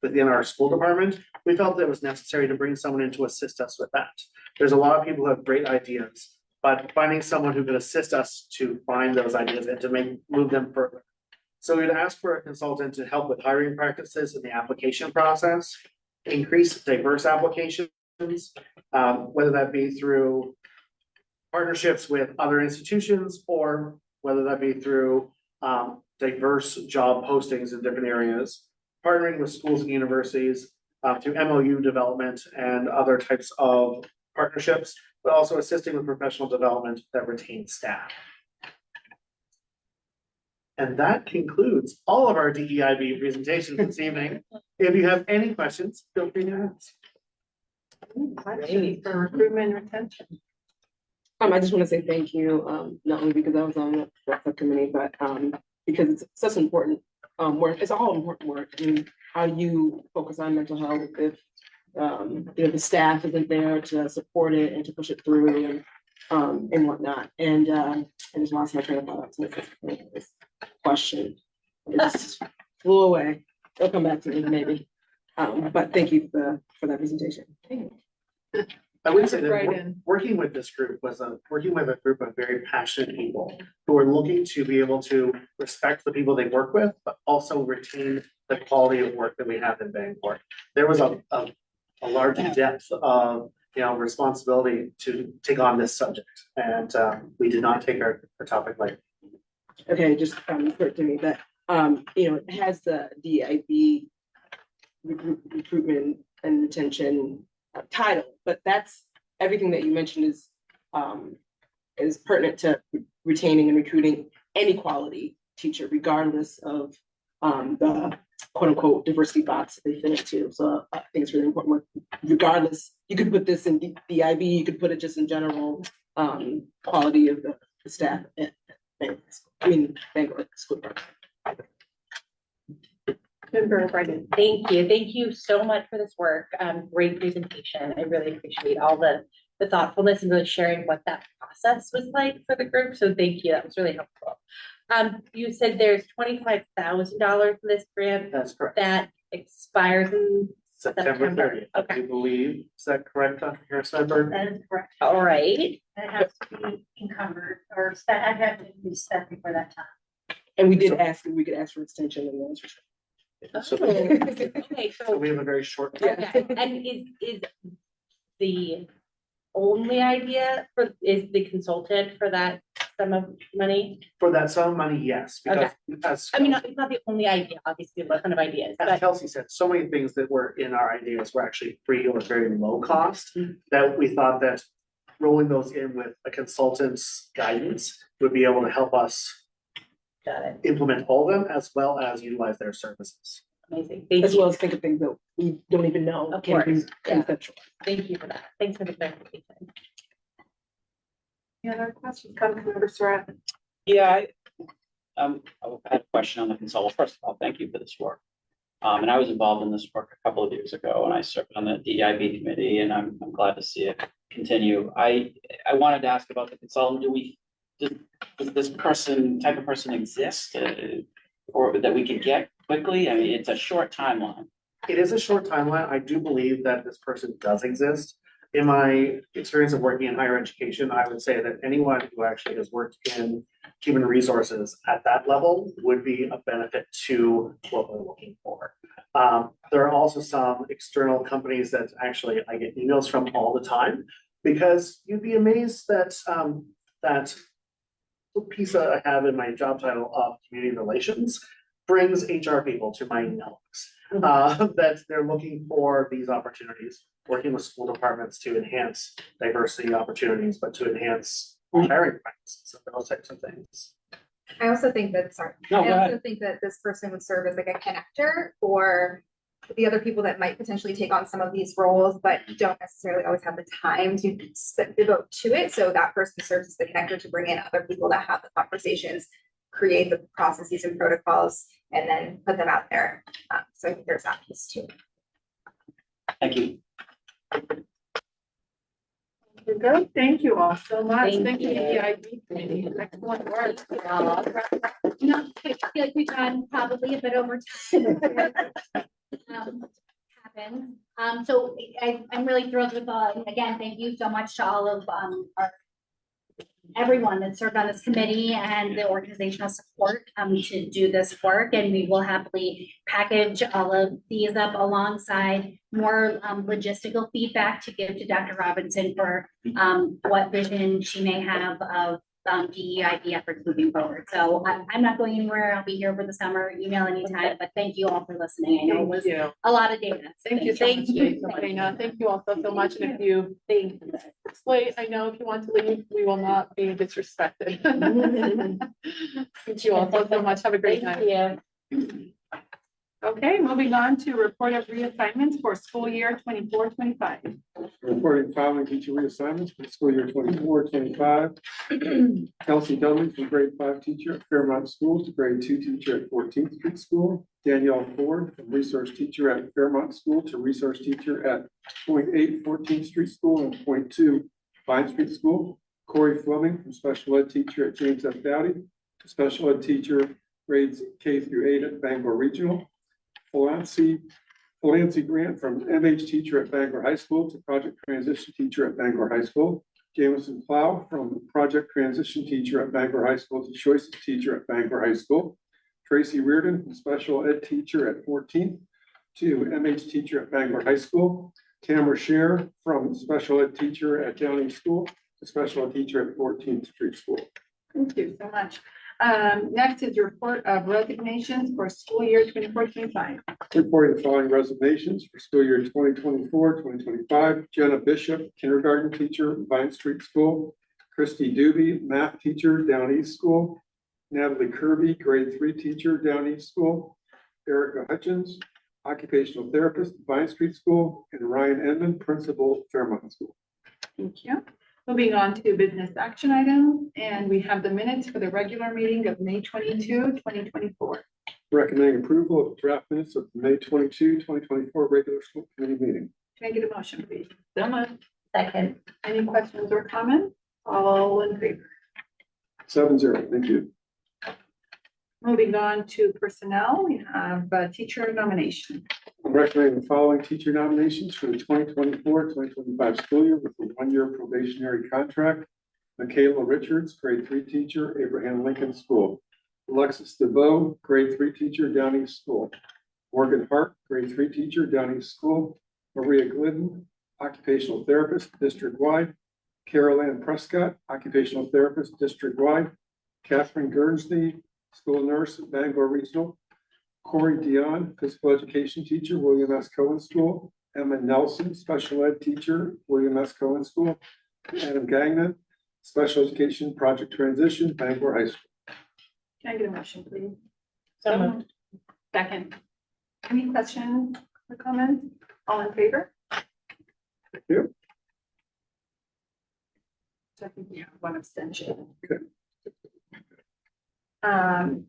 within our school department, we felt that it was necessary to bring someone in to assist us with that. There's a lot of people who have great ideas, but finding someone who can assist us to find those ideas and to move them further. So we'd ask for a consultant to help with hiring practices in the application process, increase diverse applications, whether that be through partnerships with other institutions or whether that be through diverse job postings in different areas, partnering with schools and universities through MOU development and other types of partnerships, but also assisting with professional development that retains staff. And that concludes all of our DEIB presentations this evening. If you have any questions, feel free to ask. Questions for recruitment and retention? I just want to say thank you, not only because I was on the subcommittee, but because it's such important work. It's all important work. I mean, how you focus on mental health if the staff isn't there to support it and to push it through and whatnot. And I just lost my train of thought. This question it just flew away. It'll come back to me maybe. But thank you for that presentation. I would say that working with this group was working with a group of very passionate people who are looking to be able to respect the people they work with, but also retain the quality of work that we have in Bangor. There was a large depth of responsibility to take on this subject, and we did not take our topic lightly. Okay, just occurred to me that it has the DIB recruitment and retention title, but that's everything that you mentioned is pertinent to retaining and recruiting any quality teacher, regardless of the quote unquote diversity box they fit into. So I think it's really important. Regardless, you could put this in DIB, you could put it just in general quality of the staff at Bangor School Department. Thank you. Thank you so much for this work. Great presentation. I really appreciate all the thoughtfulness and really sharing what that process was like for the group. So thank you. That was really helpful. You said there's $25,000 for this grant. That's correct. That expires in September 30th. Okay. I believe. Is that correct, Dr. Harris-Sandberg? That is correct. All right. That has to be encumbered or I have to be spent before that time. And we did ask if we could ask for extension and the answer. Okay, So we have a very short. okay. And is the only idea is the consultant for that sum of money? For that sum of money, yes, because as I mean, it's not the only idea, obviously, a ton of ideas, as but Kelsey said, so many things that were in our ideas were actually free or very low cost, that we thought that rolling those in with a consultant's guidance would be able to help us got it. implement all of them as well as utilize their services. Amazing. Thank As you. well as think of things that we don't even know. Of Can't be course, yeah. conceptual. Thank you for that. Thanks for the clarification. Any other questions? Councilmember Surratt? Yeah, I had a question on the consultant. First of all, thank you for this work. And I was involved in this work a couple of years ago, and I served on the DEIB committee, and I'm glad to see it continue. I wanted to ask about the consultant. Does this type of person exist, or that we could get quickly? I mean, it's a short timeline. It is a short timeline. I do believe that this person does exist. In my experience of working in higher education, I would say that anyone who actually has worked in human resources at that level would be a benefit to what we're looking for. There are also some external companies that actually I get emails from all the time. Because you'd be amazed that, that piece that I have in my job title of community relations brings HR people to my email box. That they're looking for these opportunities, working with school departments to enhance diversity opportunities, but to enhance hiring practices and those types of things. I also think that, sorry, No, I go also ahead. think that this person would serve as like a connector for the other people that might potentially take on some of these roles, but don't necessarily always have the time to devote to it. So that person serves as the connector to bring in other people that have the conversations, create the processes and protocols, and then put them out there. So I think there's that piece too. Thank you. We're good. Thank you all so much. Thank Thank you, you. DEIB committee. Excellent work. No, I feel like we've gone probably a bit over time. Happens. So I'm really thrilled with, again, thank you so much to all of, everyone that served on this committee and the organizational support, to do this work. And we will happily package all of these up alongside more, logistical feedback to give to Dr. Robinson for, what vision she may have of DEIB efforts moving forward. So I'm not going anywhere. I'll be here over the summer, email anytime, but thank you all for listening. I know it was Thank you. a lot of data. Thank you so much, Dana. Thank you all so much. And if you wait, I know if you want to leave, we will not be disrespected. Thank you all so much. Have a great night. Okay, moving on to report of reassignments for school year 24-25. Reporting following teacher reassignments for school year 24-25. Kelsey Dudley from grade 5 teacher at Fairmont School to grade 2 teacher at 14th Street School. Danielle Ford from resource teacher at Fairmont School to resource teacher at 0.8 14th Street School and 0.2 Vine Street School. Corey Fleming from special ed teacher at James F. Dowdy to special ed teacher grades K through 8 at Bangor Regional. Polanyi Grant from MH teacher at Bangor High School to project transition teacher at Bangor High School. Jameson Plow from project transition teacher at Bangor High School to choices teacher at Bangor High School. Tracy Reardon from special ed teacher at 14th to MH teacher at Bangor High School. Tamara Scher from special ed teacher at Downing School to special ed teacher at 14th Street School. Thank you so much. Next is report of resignations for school year 24-25. Reporting the following resignations for school year 2024-2025. Jenna Bishop, kindergarten teacher, Vine Street School. Christy Doobie, math teacher, Down East School. Natalie Kirby, grade 3 teacher, Down East School. Erica Hutchins, occupational therapist, Vine Street School. And Ryan Edmond, principal, Fairmont School. Thank you. Moving on to business action items, and we have the minutes for the regular meeting of May 22, 2024. Recommending approval of draft minutes of the May 22, 2024 regular school committee meeting. Can I get a motion, please? Second. Any questions or comments? All in favor? 7-0, thank you. Moving on to personnel, we have teacher nomination. I'm recommending the following teacher nominations for the 2024-2025 school year with a 1-year probationary contract. Michaela Richards, grade 3 teacher, Abraham Lincoln School. Alexis DeVoe, grade 3 teacher, Downing School. Morgan Hart, grade 3 teacher, Downing School. Maria Glidden, occupational therapist, district-wide. Carol Ann Prescott, occupational therapist, district-wide. Catherine Guernsey, school nurse at Bangor Regional. Corey Dion, physical education teacher, William S. Cohen School. Emma Nelson, special ed teacher, William S. Cohen School. Adam Gagnon, special education project transition, Bangor High School. Can I get a motion, please? So moved. Second. Any questions or comments? All in favor? Thank you. I think we have one abstention. Okay.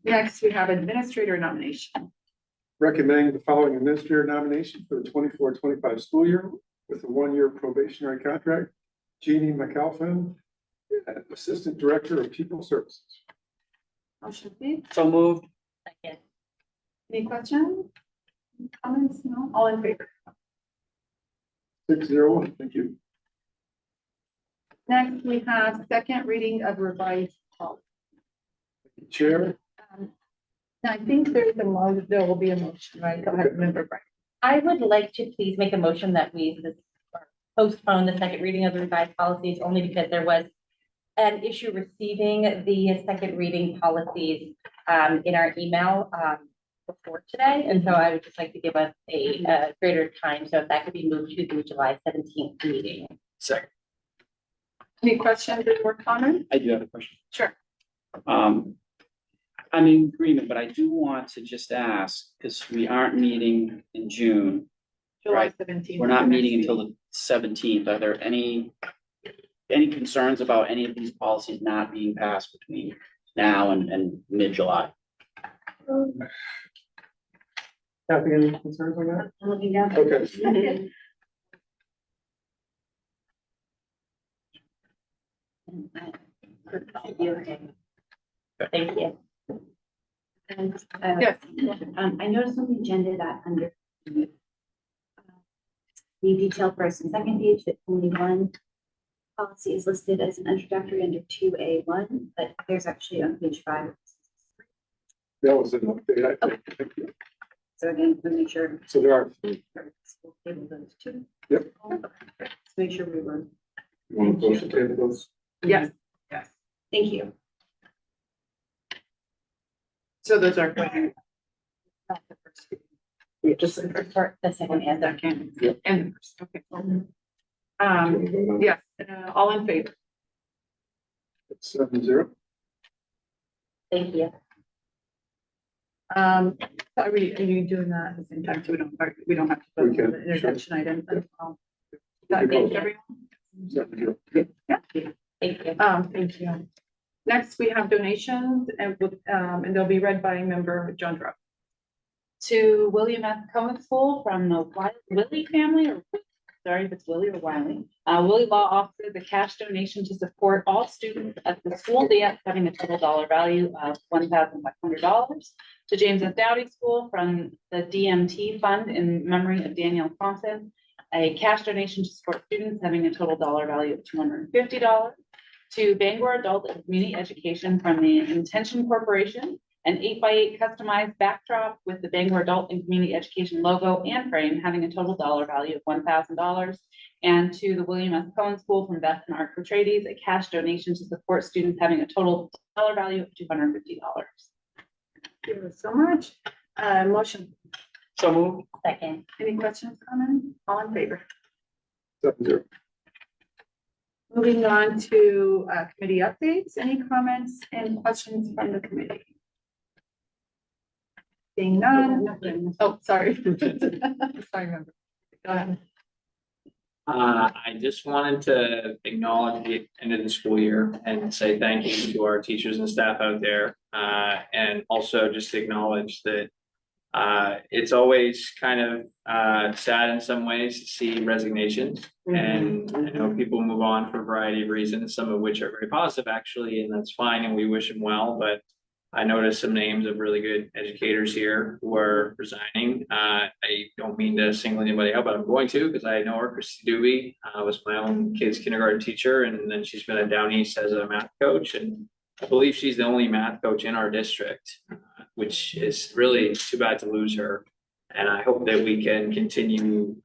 Next, we have administrator nomination. Recommending the following administrator nomination for the 24-25 school year with a 1-year probationary contract. Jeannie McAlphin, assistant director of people services. Motion, please. So moved. Second. Any questions? Comments? No? All in favor? 6-0-1, thank you. Next, we have second reading of revised policy. Chair, I think there will be a motion, right? Go ahead, member Bright. I would like to please make a motion that we postpone the second reading of the revised policies only because there was an issue receiving the second reading policies in our email before today. And so I would just like to give us a greater time. So if that could be moved to the July 17th meeting. Second. Any questions or comments? I do have a question. Sure. I'm in agreement, but I do want to just ask, because we aren't meeting in June. July Right. 17th. We're not meeting until the 17th. Are there any concerns about any of these policies not being passed between now and mid-July? Kathy, any concerns on that? I'm looking down. Okay. Thank you. And, Yes. I noticed on the agenda that under the detailed first and second page, that only one policy is listed as an introductory under 2A1, but there's actually on page 5. That was an update, I think. Thank you. So again, to make sure. So there are, We'll table those two. Yep. Let's make sure we were. you want to post the table those? Yes, yes. Thank you. So those are. Not the first reading. Yeah, just For the second and third. Second. Yep. And the first, okay. You wanna vote on it? Yes, all in favor? It's 7-0. Thank you. Are you doing that at the same time, so we don't have to We vote can, on the intervention items? We can vote. Everyone? 7-0. Thank you. Thank you. Next, we have donations and they'll be read by member John Drop. To William F. Cohen School from the Willie family, or sorry if it's Willie or Wiley. Willie Law Officer, the cash donation to support all students at the school dance having a total dollar value of $1,500. To James F. Dowdy School from the DMT Fund in memory of Daniel Thompson, a cash donation to support students having a total dollar value of $250. To Bangor Adult and Community Education from the Intention Corporation, an 8x8 customized backdrop with the Bangor Adult and Community Education logo and frame having a total dollar value of $1,000. And to the William S. Cohen School from Beth and Art Portrades, a cash donation to support students having a total dollar value of $250. Thank you so much. Motion. So moved. Second. Any questions, comments? All in favor? 7-0. Moving on to committee updates. Any comments and questions from the committee? Seeing none. Oh, sorry. Sorry, member. Go ahead. I just wanted to acknowledge the end of the school year and say thank you to our teachers and staff out there. And also just acknowledge that it's always kind of sad in some ways to see resignations. And I know people move on for a variety of reasons, some of which are very positive actually, and that's fine, and we wish them well. But I noticed some names of really good educators here who are resigning. I don't mean to single anybody out, but I'm going to, because I know her. Christy Doobie was my own kid's kindergarten teacher, and then she's been at Down East as a math coach. And I believe she's the only math coach in our district, which is really too bad to lose her. And I hope that we can continue.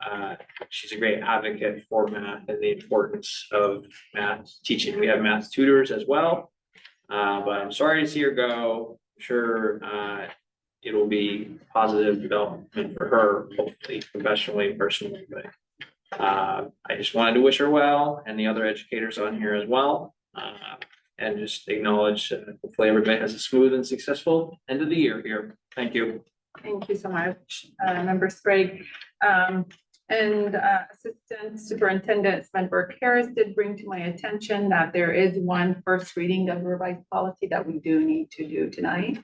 She's a great advocate for math and the importance of math teaching. We have math tutors as well. But I'm sorry to see her go. I'm sure it'll be positive development for her, hopefully professionally and personally. But I just wanted to wish her well and the other educators on here as well. And just acknowledge hopefully everybody has a smooth and successful end of the year here. Thank you. Thank you so much, Member Sprague. And Assistant Superintendent Sven Burke Harris did bring to my attention that there is one first reading of revised policy that we do need to do tonight.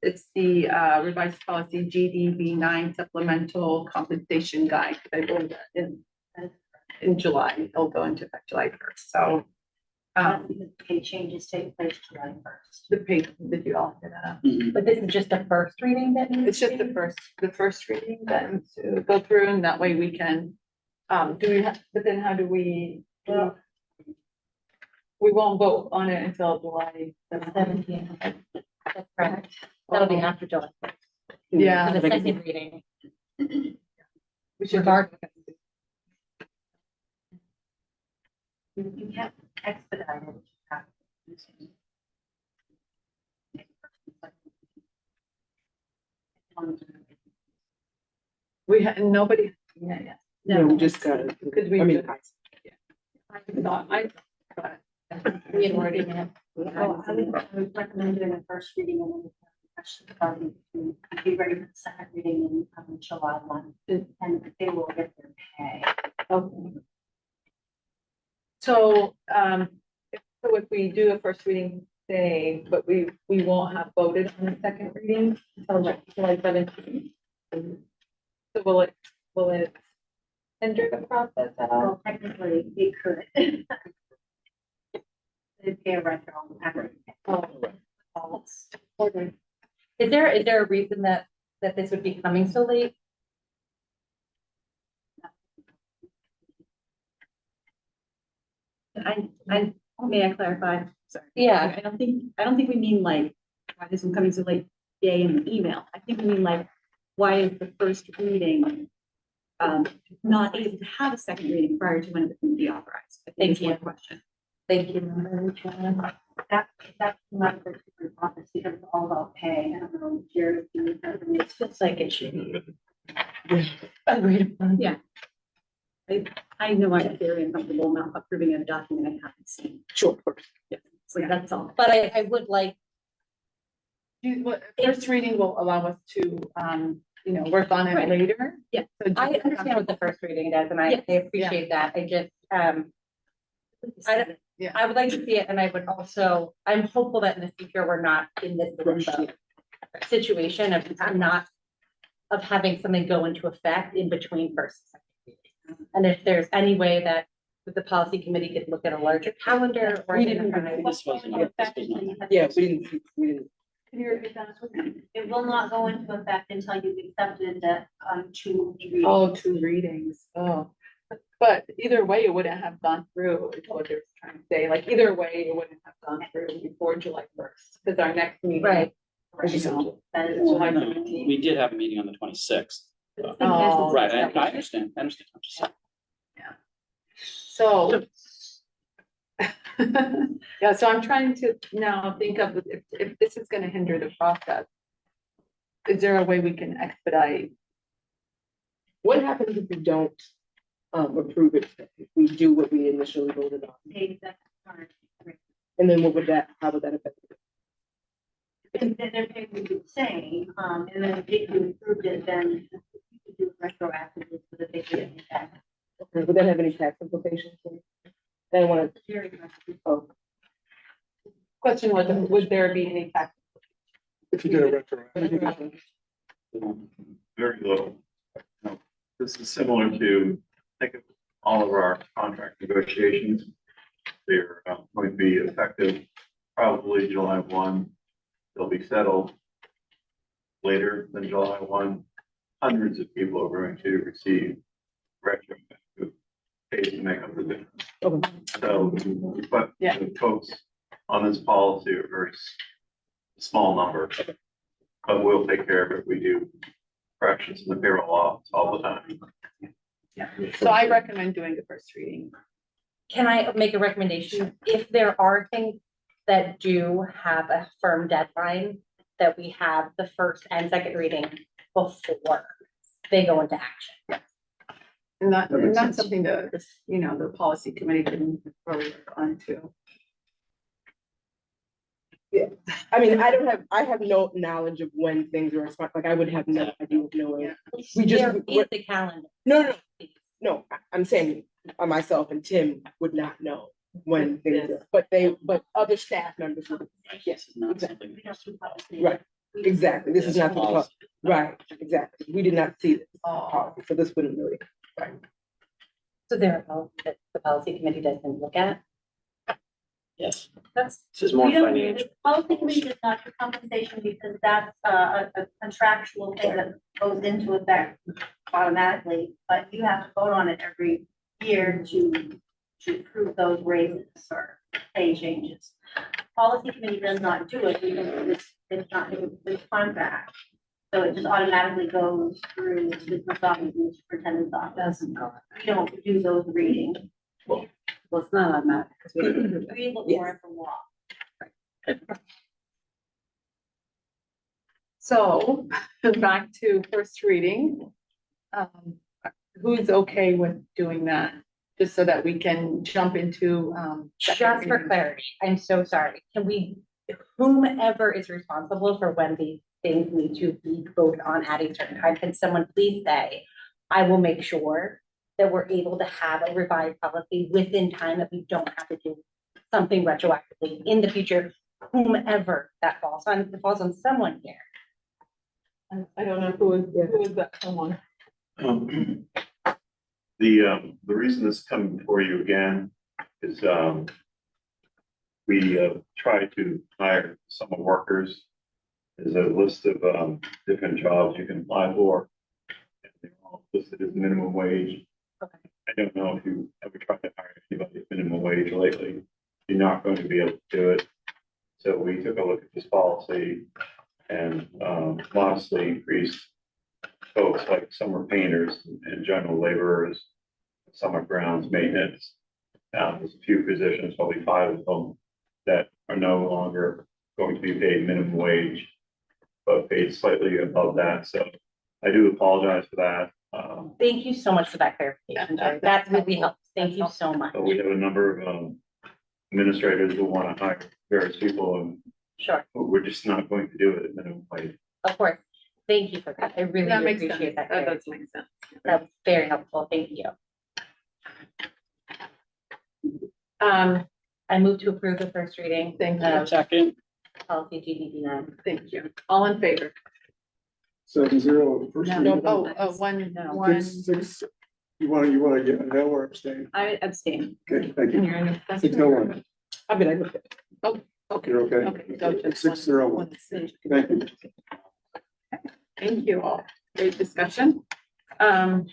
It's the revised policy GDB 9 supplemental compensation guide. I believe that in July, it'll go into effect July 1st. So Pay changes take place July 1st. the pay, did you all get that? But this is just the first reading that needs It's just to be- the first reading that needs to go through, and that way we can, but then how do we? We won't vote on it until July 17th. That's correct. That'll be after July. Yeah. For the second reading. We should Regard- You can't expedite it. We had, nobody. No, we just got it. Could we? I mean, I. We had already met. I would recommend doing a first reading and then question department to be ready for the second reading in July 1. And they will get their pay. Okay. So, so if we do a first reading today, but we won't have voted on the second reading until July 17th. So will it hinder the process at all? Well, technically, it could. They pay a retro on the Is there a reason that this would be coming so late? May I clarify? Sorry. Yeah. I don't think we mean like, why this one coming so late, yay in the email. I think we mean like, why is the first reading not able to have a second reading prior to when it can be authorized? I think is one question. Thank you. That's not the different office because it's all about pay. I don't know, Jared, if you. It feels like it should be. Agreed upon. Yeah. I know I'm very uncomfortable not approving a document I haven't seen. sure, of course. So that's all. But I would like, First reading will allow us to, work on it Right. later. Yeah. So I understand what the first reading does, and I appreciate that. I just, I would like to see it, and I would also, I'm hopeful that in the future, we're not in this limbo situation of having something go into effect in between first and second reading. And if there's any way that the policy committee could look at a larger calendar or. We didn't. This was not, this was not. Yeah, we didn't. Can you repeat that? It will not go into effect until you've accepted the 2 readings. Oh, 2 readings. Oh. But either way, it wouldn't have gone through, is what they're trying to say. Like, either way, it wouldn't have gone through before July 1st, because our next meeting. Right. That is July No, 17th. we did have a meeting on the 26th. Oh. Right, I understand. I'm just saying. So. Yeah, so I'm trying to now think of if this is gonna hinder the process. Is there a way we can expedite? What happens if we don't approve it? If we do what we initially voted on? And then how would that affect it? And then they're paying the same, and then if you approved it, then you could do it retroactively so that they get it back. Okay, would that have any tax implications? I don't want to. Oh, Question was, would there be any tax? If you did a retro. Very little. No, this is similar to, think of all of our contract negotiations. They're going to be effective probably July 1. They'll be settled later than July 1. Hundreds of people are going to receive retroactive pay to make up the difference. okay. So, but the folks on this policy are very small number, but we'll take care of it. We do corrections in the payroll law all the time. Yeah, so I recommend doing the first reading. Can I make a recommendation? If there are things that do have a firm deadline, that we have the first and second reading before they go into action. And that's something that, the policy committee can really work on too. Yeah, I mean, I have no knowledge of when things are responsible. Like I would have no idea of knowing. We just. There is the calendar. No, I'm saying myself and Tim would not know when things are, but other staff members would. Yes, This is not something. right, exactly. This is not the policy. Right, exactly. We did not see this policy, so this wouldn't really. Right. So there are that the policy committee doesn't look at. Yes. That's. This is more We don't- financial. the Policy committee does not do compensation because that's a contractual thing that goes into effect automatically, but you have to vote on it every year to approve those raises or pay changes. policy committee does not do it, it's not it's contract. So it just automatically goes through the business office and the superintendent's office. We don't do those readings. Well, it's not automatic, because We look more at the law. So back to first reading. Who's okay with doing that? Just so that we can jump into, Just for clarity, I'm so sorry. Can we, whomever is responsible for when these things need to be voted on at a certain time, can someone please say, I will make sure that we're able to have a revised policy within time, that we don't have to do something retroactively in the future, whomever that falls on, it falls on someone here. I don't know who is that someone? The reason this is coming before you again is, we try to hire summer workers. There's a list of different jobs you can apply for. And they're all listed as minimum wage. Okay. I don't know if you ever tried to hire anybody at minimum wage lately. You're not going to be able to do it. So we took a look at this policy and modestly increased folks like summer painters and general laborers, summer grounds maintenance. There's a few positions, probably 5 of them, that are no longer going to be paid minimum wage, but paid slightly above that. So I do apologize for that. Thank you so much for that clarification, Jerry. That's really helpful. Thank you so much. But we have a number of administrators who want to hire various people, and Sure, we're just not going to do it at minimum wage. of course. Thank you for that. I really That makes appreciate sense. that. That does clarification. make sense. That's very helpful. Thank you. I move to approve the first reading. Thank you. of Second. Policy GDB9. Thank you. All in favor? 7-0, first No, reading. one. Six. You want to get a no or abstain? I abstain. Okay, thank And you. you're in a- that's 6-0-1. I mean, I looked at Okay. You're okay? Okay, so just 6-0-1. one abstention. Thank you. Thank you all. Great discussion. I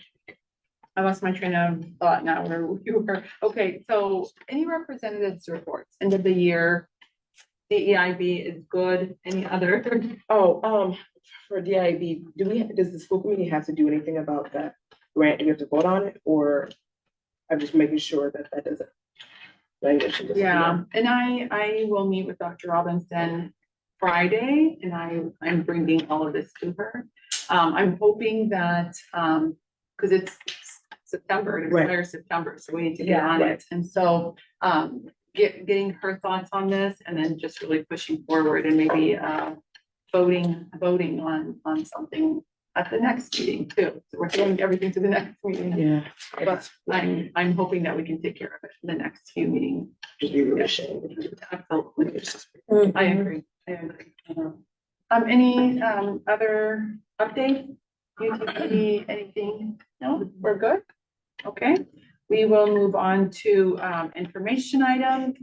lost my train of thought now where you were. Okay, so any representatives reports, end of the year, DEIB is good. Any other? for DIB, does the school committee have to do anything about that grant? Do we have to vote on it, or I'm just making sure that that doesn't. language doesn't- Yeah, and I will meet with Dr. Robinson Friday, and I'm bringing all of this to her. I'm hoping that, because it's September, it Right. expires September, so we need to get on Right. it. And so, getting her thoughts on this and then just really pushing forward and maybe, voting on something at the next meeting too. So we're throwing everything to the next meeting. Yeah. But I'm hoping that we can take care of it in the next few meetings. Just be really shame. Absolutely. I agree. Any other updates? UTP, anything? No, we're good? Okay, we will move on to information items.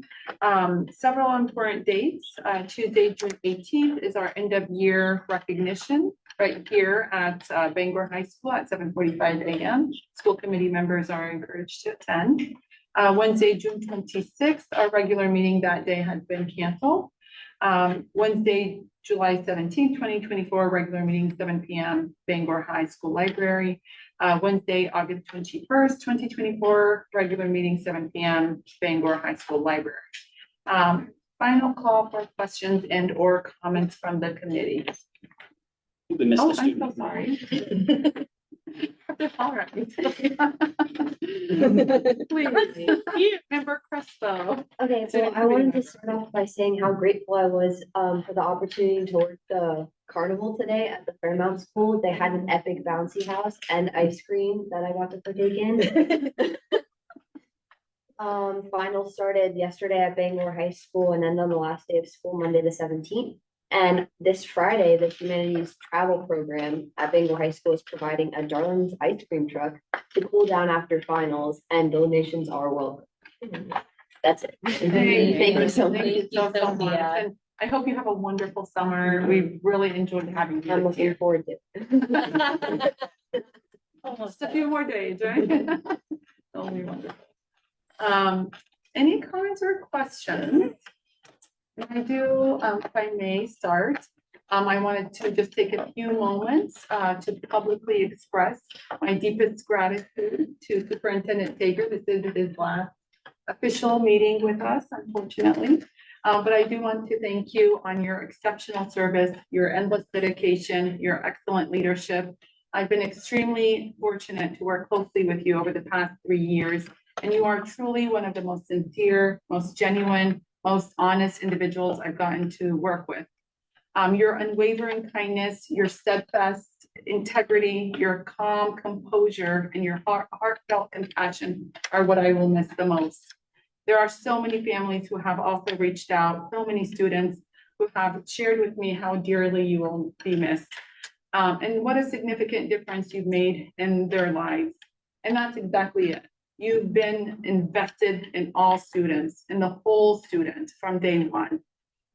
Several important dates. Tuesday, June 18th is our end of year recognition right here at Bangor High School at 7:45 a.m. School committee members are encouraged to attend. Wednesday, June 26th, our regular meeting that day has been canceled. Wednesday, July 17th, 2024, regular meeting, 7 p.m., Bangor High School Library. Wednesday, August 21st, 2024, regular meeting, 7 p.m., Bangor High School Library. Final call for questions and or comments from the committee. We missed Oh, the I'm so student. sorry. They're holler at me. Please, Member Crystal. Okay, so I wanted to start off by saying how grateful I was for the opportunity to work the carnival today at the Fairmount School. They had an epic bouncy house and ice cream that I got to partake in. Finals started yesterday at Bangor High School and then on the last day of school, Monday the 17th. And this Friday, the Humanities Travel Program at Bangor High School is providing a Darling's ice cream truck to cool down after finals, and donations are welcome. That's it. Thank you so much. Thank you so much. And I hope you have a wonderful summer. We really enjoyed having you. I'm looking forward to it. Almost a few more days, right? Only wonderful. Any comments or questions? I do, if I may start, I wanted to just take a few moments to publicly express my deepest gratitude to Superintendent Tager. This is his last official meeting with us, unfortunately. But I do want to thank you on your exceptional service, your endless dedication, your excellent leadership. I've been extremely fortunate to work closely with you over the past 3 years, and you are truly one of the most sincere, most genuine, most honest individuals I've gotten to work with. Your unwavering kindness, your steadfast integrity, your calm composure, and your heartfelt compassion are what I will miss the most. There are so many families who have also reached out, so many students who have shared with me how dearly you will be missed. And what a significant difference you've made in their lives. And that's exactly it. You've been invested in all students, in the whole student from day one.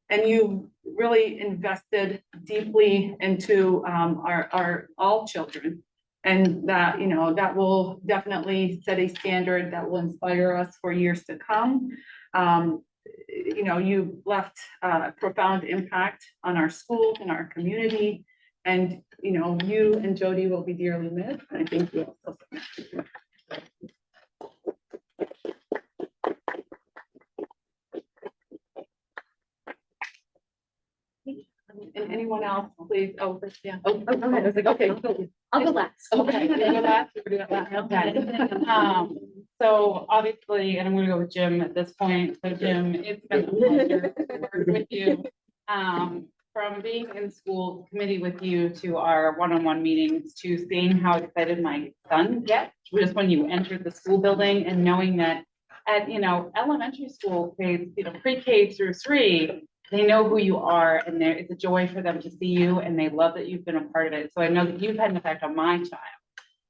And you really invested deeply into our all children. And that, you know, that will definitely set a standard that will inspire us for years to come. You know, you left a profound impact on our schools and our community. And, you know, you and Jody will be dearly missed. I think you also. And anyone else, please? Oh, yeah. Oh, go ahead. I was like, okay. I'll go last. Okay. You go last. We're doing last. Okay. So obviously, and I'm gonna go with Jim at this point. So Jim, it's been a pleasure to work with you. From being in school committee with you to our one-on-one meetings to seeing how excited my son gets just when you entered the school building and knowing that at, you know, elementary school, pre-K through 3, they know who you are and it's a joy for them to see you and they love that you've been a part of it. So I know that you've had an effect on my child.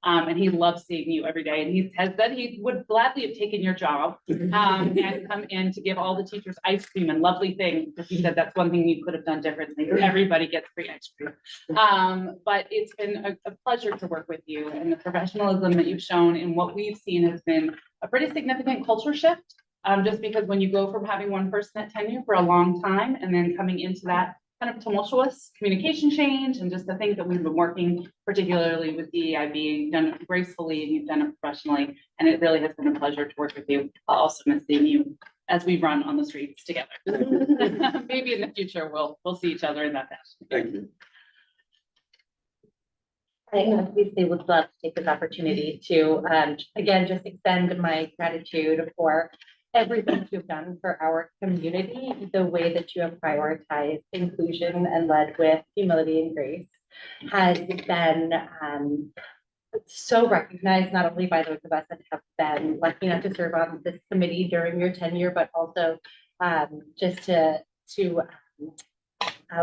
And he loves seeing you every day. And he has said he would gladly have taken your job and come in to give all the teachers ice cream and lovely things, because he said that's one thing you could have done differently. Everybody gets free ice cream. But it's been a pleasure to work with you, and the professionalism that you've shown in what we've seen has been a pretty significant culture shift. Just because when you go from having one person at tenure for a long time and then coming into that kind of tumultuous communication change and just the things that we've been working, particularly with DEIB, you've done it gracefully and you've done it professionally. And it really has been a pleasure to work with you. I'll also miss seeing you as we run on the streets together. Maybe in the future, we'll see each other in that fashion. Thank you. I obviously would love to take this opportunity to, again, just extend my gratitude for everything you've done for our community, the way that you have prioritized inclusion and led with humility and grace has been so recognized, not only by those of us that have been lucky enough to serve on this committee during your tenure, but also just to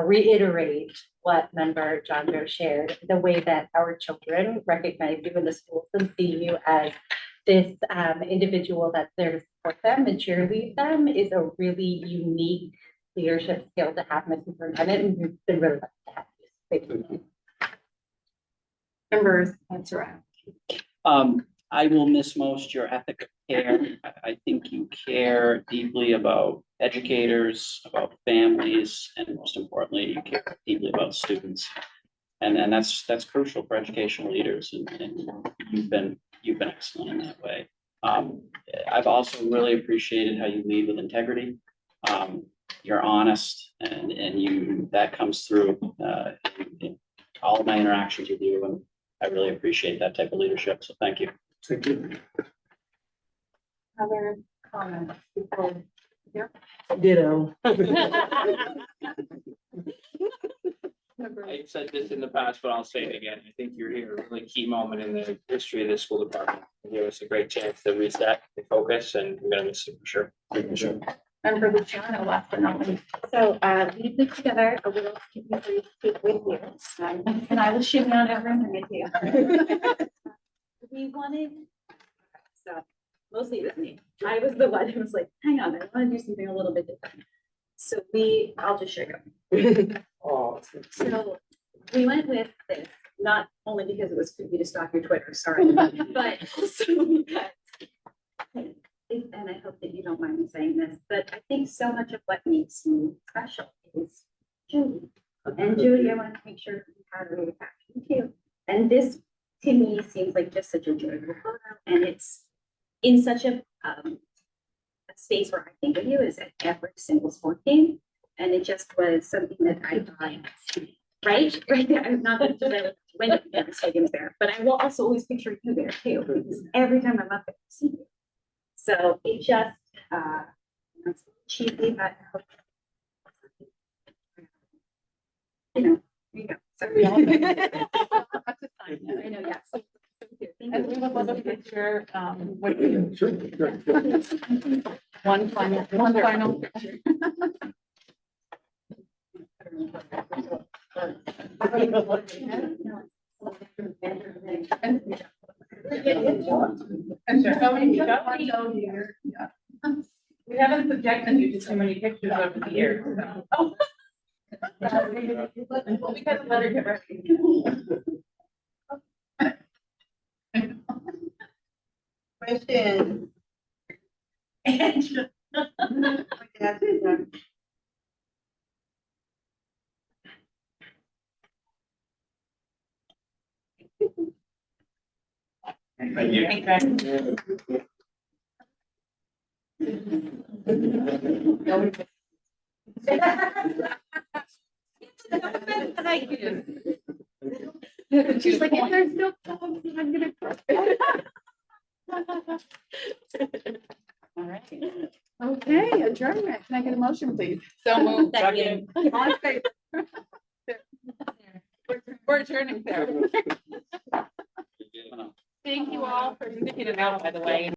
reiterate what member John Joe shared, the way that our children recognize you in the schools and see you as this individual that's there to support them and cheerlead them is a really unique leadership skill to have, Ms. Superintendent, and we've been really lucky to have you. Thank you. Members, that's right. I will miss most your ethic of care. I think you care deeply about educators, about families, and most importantly, you care deeply about students. And that's crucial for educational leaders, and you've been excellent in that way. I've also really appreciated how you lead with integrity. You're honest, and that comes through in all of my interactions with you, and I really appreciate that type of leadership. So thank you. Thank you. Other comments before here? Ditto. I've said this in the past, but I'll say it again. I think you're here at a really key moment in the history of the school department. You give us a great chance to reset, to focus, and we're gonna miss it for sure. Thank you, sir. Member Luciano, last but not least. So we put together a little sticky brief with you, and I will shimmy on over and bring it to you. We wanted, so mostly it was me. I was the one who was like, hang on, I want to do something a little bit different. So I'll just share you. Oh, So we went with this, not only because it was creepy to stalk your Twitter, sorry, but also because and I hope that you don't mind me saying this, but I think so much of what makes you special is Julie. And Julie, I want to make sure that you have a reaction too. And this to me seems like just such a joyful photo, and it's in such a space where I think of you as an every single sport game. And it just was something that I thought, right there. I'm not that I went to the stadium there, but I will also always picture you there too, because every time I'm up there, I see you. So it just, it's cheesy, but I hope. You know, there you go. Sorry. I know, yes. And we would love a picture, with you. Sure. Sure. One final picture. We haven't subjected you to too many pictures over the years. So. Oh. We got a letter to Question. Thank you. She's like, if there's no problem, I'm gonna. All right. Okay, adjournment. Can I get a motion, please? So moved. Second. All in favor? We're adjourning there. Thank you all for sticking it out, by the way.